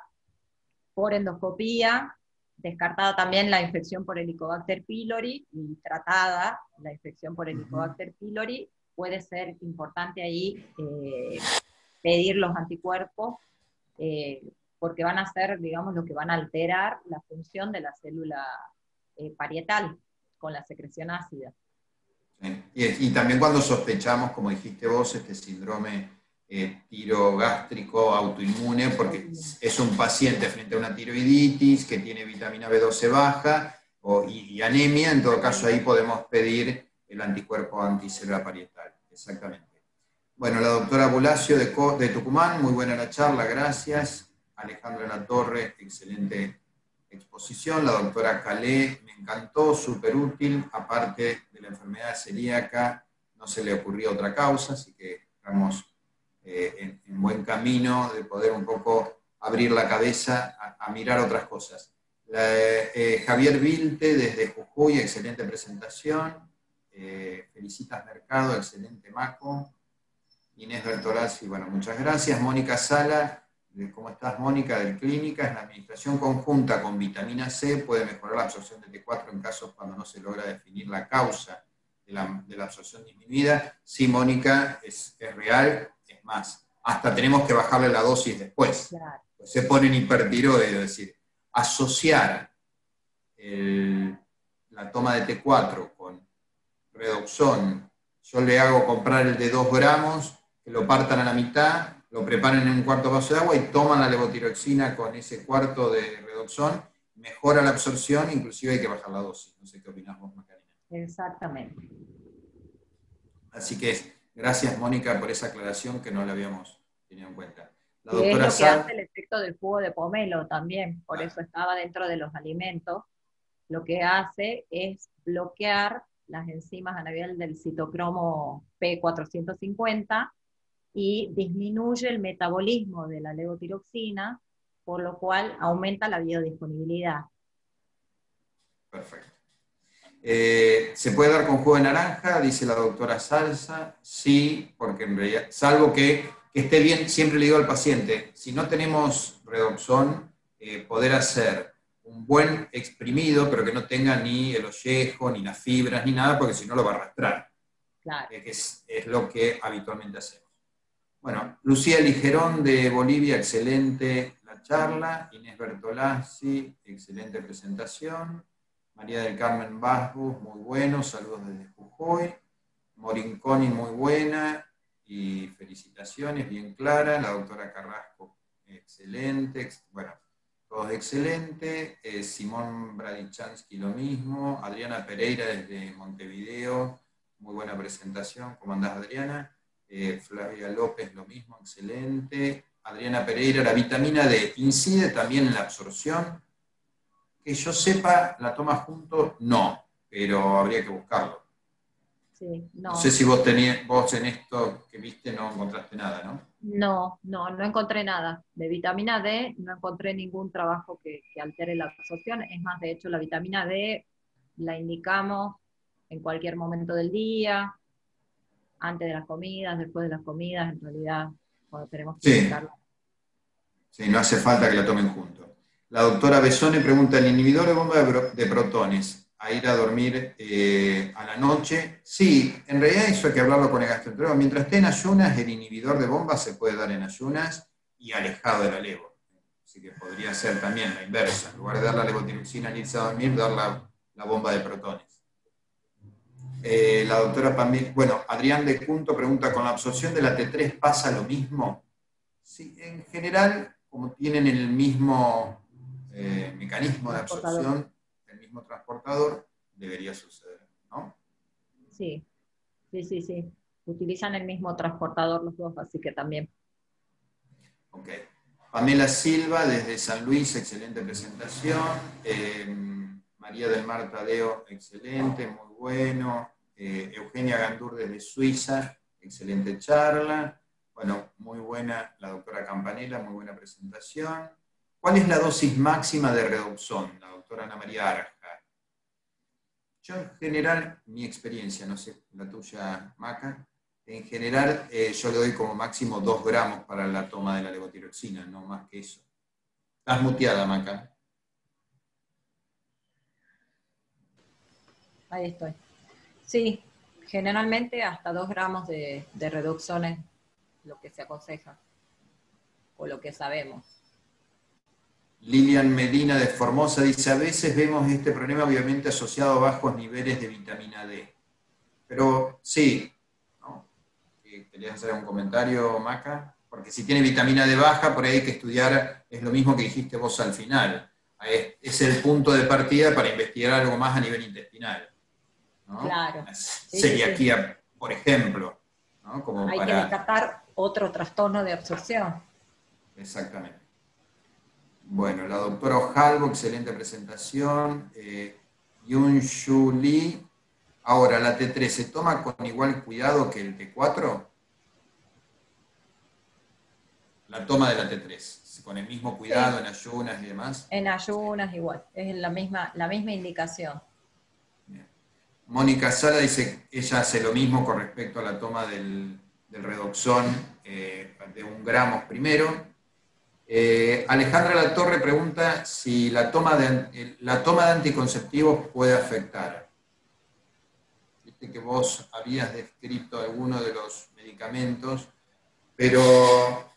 Speaker 2: por endoscopía, descartada también la infección por Helicobacter pylori y tratada la infección por Helicobacter pylori, puede ser importante ahí pedir los anticuerpos, porque van a ser, digamos, lo que van a alterar la función de la célula parietal con la secreción ácida.
Speaker 1: Y también cuando sospechamos, como dijiste vos, este síndrome tirogástrico autoinmune, porque es un paciente frente a una tiroiditis que tiene vitamina B12 baja y anemia, en todo caso ahí podemos pedir el anticuerpo anticélula parietal, exactamente. Bueno, la doctora Bulacio de Tucumán, muy buena la charla, gracias. Alejandra Latorre, excelente exposición. La doctora Calé, me encantó, súper útil, aparte de la enfermedad celíaca, no se le ocurrió otra causa, así que estamos en buen camino de poder un poco abrir la cabeza a mirar otras cosas. Javier Vilte, desde Jujuy, excelente presentación. Felicitas Mercado, excelente Maco. Inés Bertolazzi, bueno, muchas gracias. Mónica Sala, ¿cómo estás, Mónica? Del Clínicas, la administración conjunta con vitamina C puede mejorar la absorción de T4 en casos cuando no se logra definir la causa de la absorción disminuida. Sí, Mónica, es real, es más, hasta tenemos que bajarle la dosis después.
Speaker 2: Claro.
Speaker 1: Pues se pone en hipertiroide, es decir, asociar la toma de T4 con redoxón. Yo le hago comprar el de 2 gramos, que lo partan a la mitad, lo preparan en un cuarto vaso de agua y toman la levotiroxina con ese cuarto de redoxón, mejora la absorción, inclusive hay que bajar la dosis. No sé qué opinás vos, Macarena.
Speaker 2: Exactamente.
Speaker 1: Así que gracias, Mónica, por esa aclaración que no la habíamos tenido en cuenta. La
Speaker 2: Y es
Speaker 1: doctora
Speaker 2: lo que hace el efecto del jugo de pomelo también, por eso estaba dentro de los alimentos. Lo que hace es bloquear las enzimas a nivel del citocromo P450 y disminuye el metabolismo de la levotiroxina, por lo cual aumenta la biodisponibilidad.
Speaker 1: Perfecto. ¿Se puede dar con jugo de naranja? Dice la doctora Salsa. Sí, porque en realidad, salvo que esté bien, siempre le digo al paciente, si no tenemos redoxón, poder hacer un buen exprimido, pero que no tenga ni el ollejo, ni las fibras, ni nada, porque si no lo va a arrastrar.
Speaker 2: Claro.
Speaker 1: Que es lo que habitualmente hacemos. Bueno, Lucía Ligerón de Bolivia, excelente la charla. Inés Bertolazzi, excelente presentación. María del Carmen Basbus, muy bueno, saludos desde Jujuy. Morinconi, muy buena, y felicitaciones, bien clara. La doctora Carrasco, excelente. Bueno, todos excelentes. Simón Bradichansky, lo mismo. Adriana Pereira desde Montevideo, muy buena presentación. ¿Cómo andás, Adriana? Flavia López, lo mismo, excelente. Adriana Pereira, la vitamina D, ¿incide también en la absorción? que yo sepa, la toma junto, no, pero habría que buscarlo.
Speaker 2: Sí,
Speaker 1: No
Speaker 2: no.
Speaker 1: sé si vos en esto que viste no encontraste nada, ¿no?
Speaker 2: No encontré nada. De vitamina D no encontré ningún trabajo que altere la absorción. Es más, de hecho, la vitamina D la indicamos en cualquier momento del día, antes de las comidas, después de las comidas, en realidad, cuando tenemos que
Speaker 1: Sí,
Speaker 2: indicarla.
Speaker 1: sí, no hace falta que la tomen juntos. La doctora Besone pregunta, ¿el inhibidor de bomba de protones a ir a dormir a la noche? Sí, en realidad eso hay que hablarlo con el gastroenterólogo. Mientras esté en ayunas, el inhibidor de bomba se puede dar en ayunas y alejado de la levo. Así que podría ser también la inversa. En lugar de dar la levotiroxina al irse a dormir, dar la bomba de protones. La doctora Pamela, bueno, Adrián de Cunto pregunta, ¿con la absorción de la T3 pasa lo mismo? Sí, en general, como tienen el mismo mecanismo de
Speaker 2: Transportador.
Speaker 1: absorción, el mismo transportador, debería suceder, ¿no?
Speaker 2: Sí, sí. Utilizan el mismo transportador los dos, así que también.
Speaker 1: Ok. Pamela Silva, desde San Luis, excelente presentación. María del Mar Tadeo, excelente, muy bueno. Eugenia Gandur, desde Suiza, excelente charla. Bueno, muy buena la doctora Campanella, muy buena presentación. ¿Cuál es la dosis máxima de Redoxon? La doctora Ana María Arja. Yo en general, mi experiencia, no sé la tuya, Maca, en general yo le doy como máximo 2 gramos para la toma de la levotiroxina, no más que eso. Estás muteada, Maca.
Speaker 2: Ahí estoy. Sí, generalmente hasta 2 gramos de reducción es lo que se aconseja, o lo que sabemos.
Speaker 1: Lilian Medina de Formosa dice, a veces vemos este problema obviamente asociado a bajos niveles de vitamina D. Pero sí, ¿no? ¿Querías hacer un comentario, Maca? Porque si tiene vitamina D baja, por ahí hay que estudiar, es lo mismo que dijiste vos al final. Es el punto de partida para investigar algo más a nivel intestinal, ¿no?
Speaker 2: Claro.
Speaker 1: Una
Speaker 2: Sí.
Speaker 1: celiaquía, por ejemplo, ¿no? Como
Speaker 2: Hay que
Speaker 1: para...
Speaker 2: descartar otro trastorno de absorción.
Speaker 1: Exactamente. Bueno, la doctora Ojalvo, excelente presentación. Yun-Shu Lee. Ahora, ¿la T3 se toma con igual cuidado que el T4? La toma de la T3, con el mismo cuidado
Speaker 2: Sí,
Speaker 1: en ayunas y demás.
Speaker 2: en ayunas igual, es la misma indicación.
Speaker 1: Bien. Mónica Sala dice, ella hace lo mismo con respecto a la toma del Redoxon de 1 gramo primero. Alejandra Latorre pregunta si la toma de anticonceptivos puede afectar. Viste que vos habías descrito algunos de los medicamentos, pero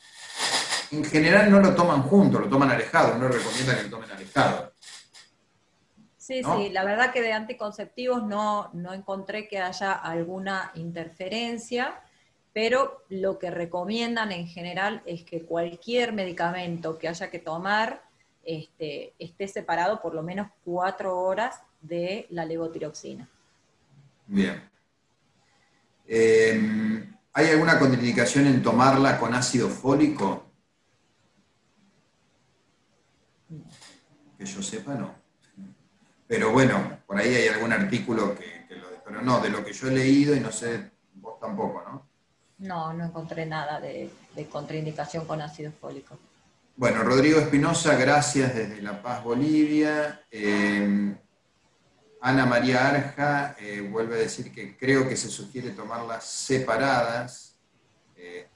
Speaker 1: en general no lo toman juntos, lo toman alejado, no recomiendan que lo tomen alejado,
Speaker 2: Sí,
Speaker 1: ¿no?
Speaker 2: la verdad que de anticonceptivos no encontré que haya alguna interferencia, pero lo que recomiendan en general es que cualquier medicamento que haya que tomar esté separado por lo menos 4 horas de la levotiroxina.
Speaker 1: Bien. ¿Hay alguna contraindicación en tomarla con ácido fólico? Que yo sepa, no. Pero bueno, por ahí hay algún artículo que lo... Pero no, de lo que yo he leído y no sé, vos tampoco, ¿no?
Speaker 2: No encontré nada de contraindicación con ácido fólico.
Speaker 1: Bueno, Rodrigo Espinosa, gracias desde La Paz, Bolivia. Ana María Arja vuelve a decir que creo que se sugiere tomarlas separadas.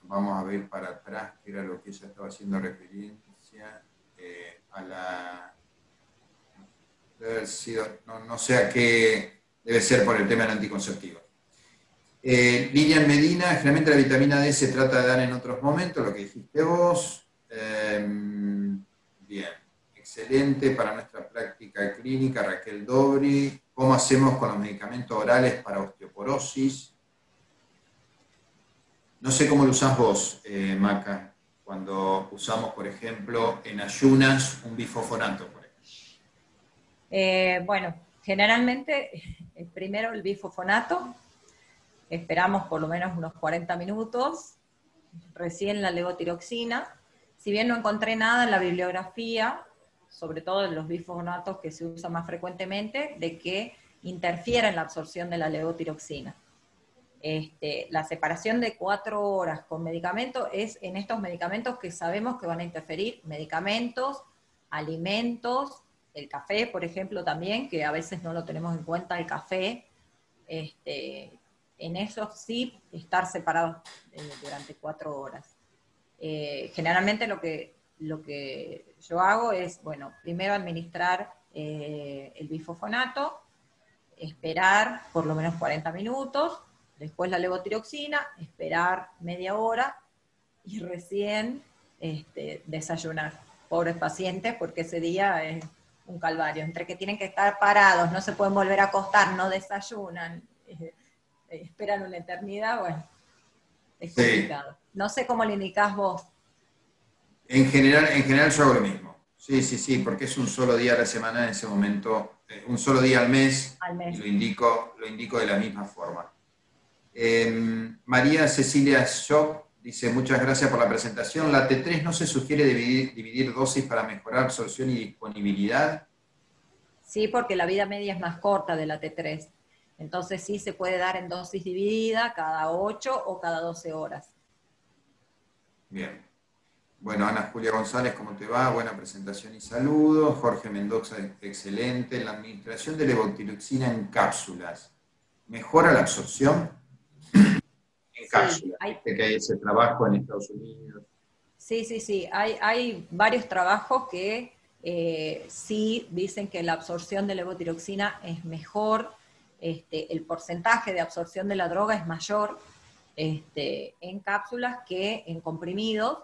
Speaker 1: Vamos a ver para atrás, que era lo que ella estaba haciendo referencia a la... Debe haber sido, no sé a qué, debe ser por el tema del anticonceptivo. Lilian Medina, generalmente la vitamina D se trata de dar en otros momentos, lo que dijiste vos. Bien, excelente para nuestra práctica clínica, Raquel Dobri. ¿Cómo hacemos con los medicamentos orales para osteoporosis? No sé cómo lo usás vos, Maca, cuando usamos, por ejemplo, en ayunas un bifosfonato, por ejemplo.
Speaker 2: Bueno, generalmente primero el bifosfonato, esperamos por lo menos unos 40 minutos, recién la levotiroxina. Si bien no encontré nada en la bibliografía sobre todo en los bifosfonatos que se usan más frecuentemente, de que interfieren la absorción de la levotiroxina. La separación de 4 horas con medicamento es en estos medicamentos que sabemos que van a interferir, medicamentos, alimentos, el café, por ejemplo, también, que a veces no lo tenemos en cuenta, el café, en eso sí, estar separados durante 4 horas. Generalmente lo que yo hago es, bueno, primero administrar el bifosfonato, esperar por lo menos 40 minutos, después la levotiroxina, esperar media hora y recién desayunar. Pobres pacientes, porque ese día es un calvario. Entre que tienen que estar parados, no se pueden volver a acostar, no desayunan, esperan una eternidad, bueno, es complicado. Sí. No sé cómo le indicás vos.
Speaker 1: En general yo hago lo mismo. Sí, sí, sí, porque es un solo día a la semana en ese momento, un solo día al mes. Y lo indico de la misma forma. María Cecilia Schock dice, muchas gracias por la presentación. ¿La T3 no se sugiere dividir dosis para mejorar absorción y disponibilidad?
Speaker 2: Sí, porque la vida media es más corta de la T3. Entonces sí se puede dar en dosis dividida cada 8 o cada 12 horas.
Speaker 1: Bien. Bueno, Ana Julia González, ¿cómo te va? Buena presentación y saludos. Jorge Mendoza, excelente. La administración de levotiroxina en cápsulas, ¿mejora la absorción? En cápsulas, viste que hay ese trabajo en Estados Unidos.
Speaker 2: Sí, sí, sí. Hay varios trabajos que sí dicen que la absorción de levotiroxina es mejor, el porcentaje de absorción de la droga es mayor en cápsulas que en comprimidos,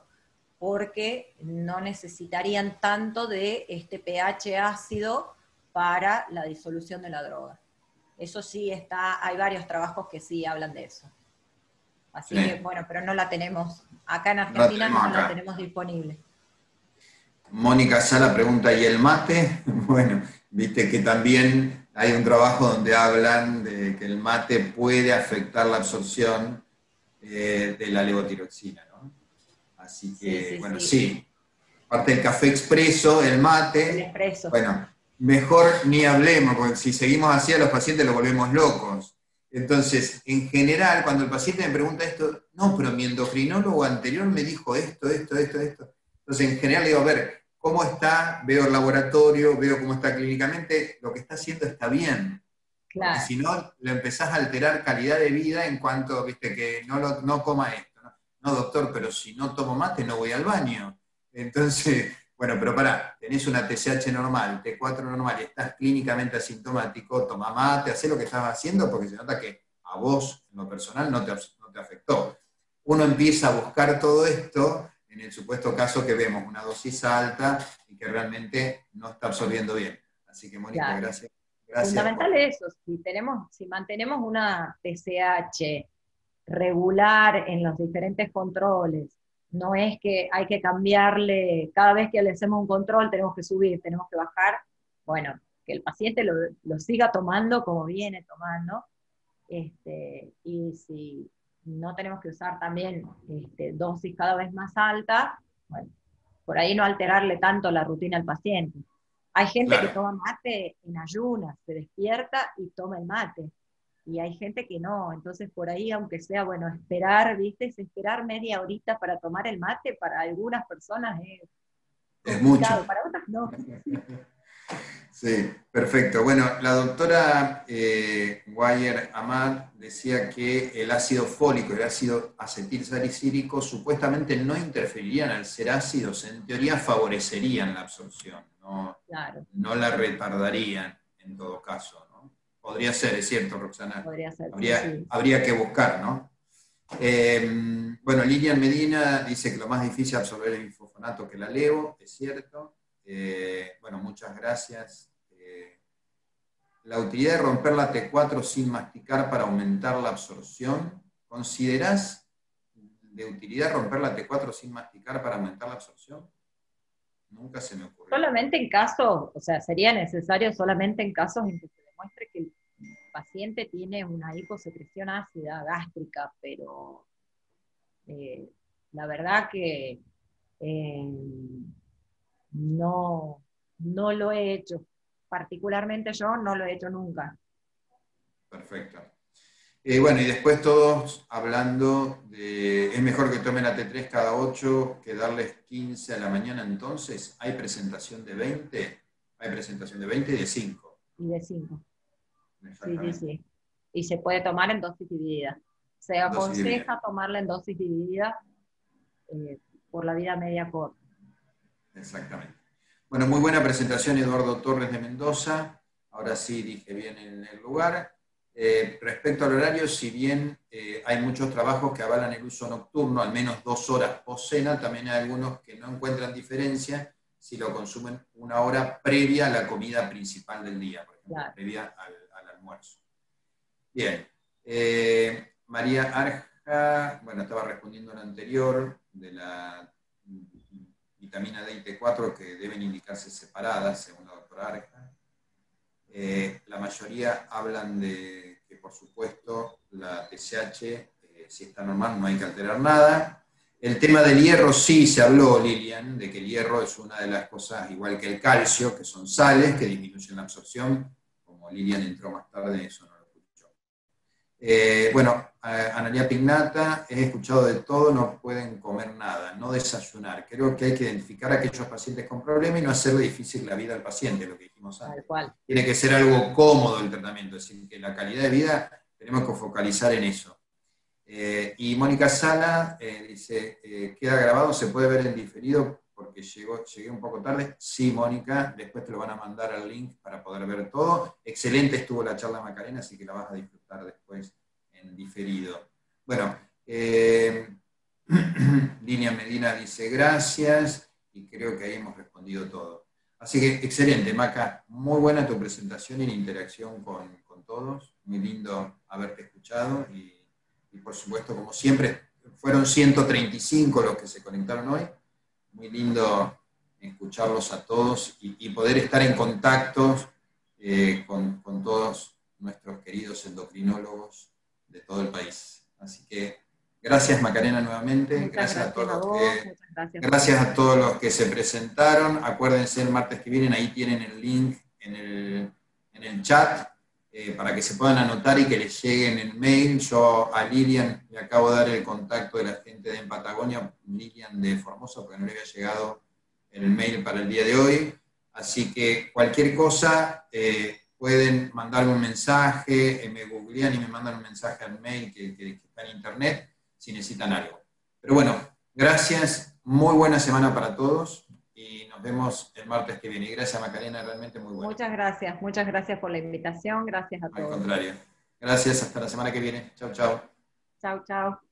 Speaker 2: porque no necesitarían tanto de este pH ácido para la disolución de la droga. Eso sí está, hay varios trabajos que sí hablan de eso. Así sí. Que, bueno, pero no la tenemos, acá en Argentina no la tenemos disponible.
Speaker 1: Mónica Sala pregunta, ¿y el mate? Bueno, viste que también hay un trabajo donde hablan de que el mate puede afectar la absorción de la levotiroxina, ¿no? Así que, sí, bueno, sí. Aparte del café expreso, el mate,
Speaker 2: el expreso.
Speaker 1: Bueno, mejor ni hablemos, porque si seguimos así a los pacientes los volvemos locos. Entonces, en general, cuando el paciente me pregunta esto, no, pero mi endocrinólogo anterior me dijo esto. Entonces, en general, le digo, a ver, ¿cómo está? Veo el laboratorio, veo cómo está clínicamente, lo que está haciendo está bien. Claro. Porque si no, le empezás a alterar calidad de vida en cuanto, viste, que no coma esto. No, doctor, pero si no tomo mate no voy al baño. Entonces, bueno, pero pará, tenés una TSH normal, T4 normal y estás clínicamente asintomático, toma mate, hacé lo que estabas haciendo porque se nota que a vos, en lo personal, no te afectó. Uno empieza a buscar todo esto en el supuesto caso que vemos una dosis alta y que realmente no está absorbiendo bien. Así que, Mónica, claro. Gracias.
Speaker 2: Fundamental es eso, si mantenemos una TSH regular en los diferentes controles, no es que hay que cambiarle, cada vez que le hacemos un control tenemos que subir, tenemos que bajar, bueno, que el paciente lo siga tomando como viene tomando, y si no tenemos que usar también dosis cada vez más altas, bueno, por ahí no alterarle tanto la rutina al paciente. Hay gente que toma mate en ayunas, se despierta y toma el mate. Y hay gente que no, entonces por ahí, aunque sea, bueno, esperar, ¿viste? Esperar media horita para tomar el mate, para algunas personas
Speaker 1: es mucho.
Speaker 2: Para otras no.
Speaker 1: Sí, perfecto. Bueno, la doctora Guayer Amad decía que el ácido fólico y el ácido acetilsalicílico supuestamente no interferirían al ser ácidos, en teoría favorecerían la absorción, no la retardarían en todo caso, ¿no? Podría ser, es cierto, Roxana.
Speaker 2: Podría ser,
Speaker 1: habría que buscar, ¿no? Bueno, Lilian Medina dice que lo más difícil es absorber el bifosfonato que la levo, es cierto. Bueno, muchas gracias. La utilidad de romper la T4 sin masticar para aumentar la absorción. ¿Considerás de utilidad romper la T4 sin masticar para aumentar la absorción? Nunca se me ocurrió.
Speaker 2: Solamente en casos, o sea, sería necesario solamente en casos en que se demuestre que el paciente tiene una hiposecreción ácida gástrica, pero la verdad que no no lo he hecho. Particularmente yo no lo he hecho nunca.
Speaker 1: Perfecto. Bueno, y después todos hablando de, es mejor que tomen la T3 cada 8 que darles 15 a la mañana, entonces, ¿hay presentación de 20? Hay presentación de 20 y de 5.
Speaker 2: Y de 5.
Speaker 1: Exactamente.
Speaker 2: Sí. Y se puede tomar en dosis divididas. Se
Speaker 1: Dosis dividida.
Speaker 2: aconseja tomarla en dosis dividida por la vida media corta.
Speaker 1: Exactamente. Bueno, muy buena presentación, Eduardo Torres de Mendoza. Ahora sí dije bien en el lugar. Respecto al horario, si bien hay muchos trabajos que avalan el uso nocturno, al menos 2 horas post cena, también hay algunos que no encuentran diferencia si lo consumen 1 hora previa a la comida principal del día, por ejemplo, claro, previa al almuerzo. Bien. María Arja, bueno, estaba respondiendo a lo anterior de la vitamina D y T4 que deben indicarse separadas, según la doctora Arja. La mayoría hablan de que, por supuesto, la TSH, si está normal, no hay que alterar nada. El tema del hierro sí se habló, Lilian, de que el hierro es una de las cosas, igual que el calcio, que son sales que disminuyen la absorción. Como Lilian entró más tarde, eso no lo escuchó. Bueno, Analia Pignata, he escuchado de todo, no pueden comer nada, no desayunar. Creo que hay que identificar a aquellos pacientes con problemas y no hacerle difícil la vida al paciente, lo que dijimos antes. Tiene que ser algo cómodo el tratamiento, es decir, que la calidad de vida tenemos que focalizar en eso. Y Mónica Sala dice, ¿queda grabado? ¿Se puede ver en diferido? Porque llegué un poco tarde. Sí, Mónica, después te lo van a mandar al link para poder ver todo. Excelente estuvo la charla Macarena, así que la vas a disfrutar después en diferido. Bueno, Línea Medina dice gracias, y creo que ahí hemos respondido todo. Así que excelente, Maca, muy buena tu presentación y la interacción con todos. Muy lindo haberte escuchado y por supuesto, como siempre, fueron 135 los que se conectaron hoy. Muy lindo escucharlos a todos y poder estar en contacto con todos nuestros queridos endocrinólogos de todo el país. Así que gracias, Macarena, nuevamente. Gracias a todos los que se presentaron. Acuérdense el martes que viene, ahí tienen el link en el chat. Para que se puedan anotar y que les lleguen el mail. Yo a Lilian le acabo de dar el contacto de la gente de Patagonia, Lilian de Formosa, porque no le había llegado el mail para el día de hoy. Así que cualquier cosa, pueden mandarme un mensaje, me googlean y me mandan un mensaje al mail que está en internet, si necesitan algo. Pero bueno, gracias, muy buena semana para todos. Y nos vemos el martes que viene. Gracias, Macarena, realmente muy bueno.
Speaker 2: Muchas gracias por la invitación, gracias a todos.
Speaker 1: Al contrario. Gracias, hasta la semana que viene. Chau, chau.
Speaker 2: Chau, chau.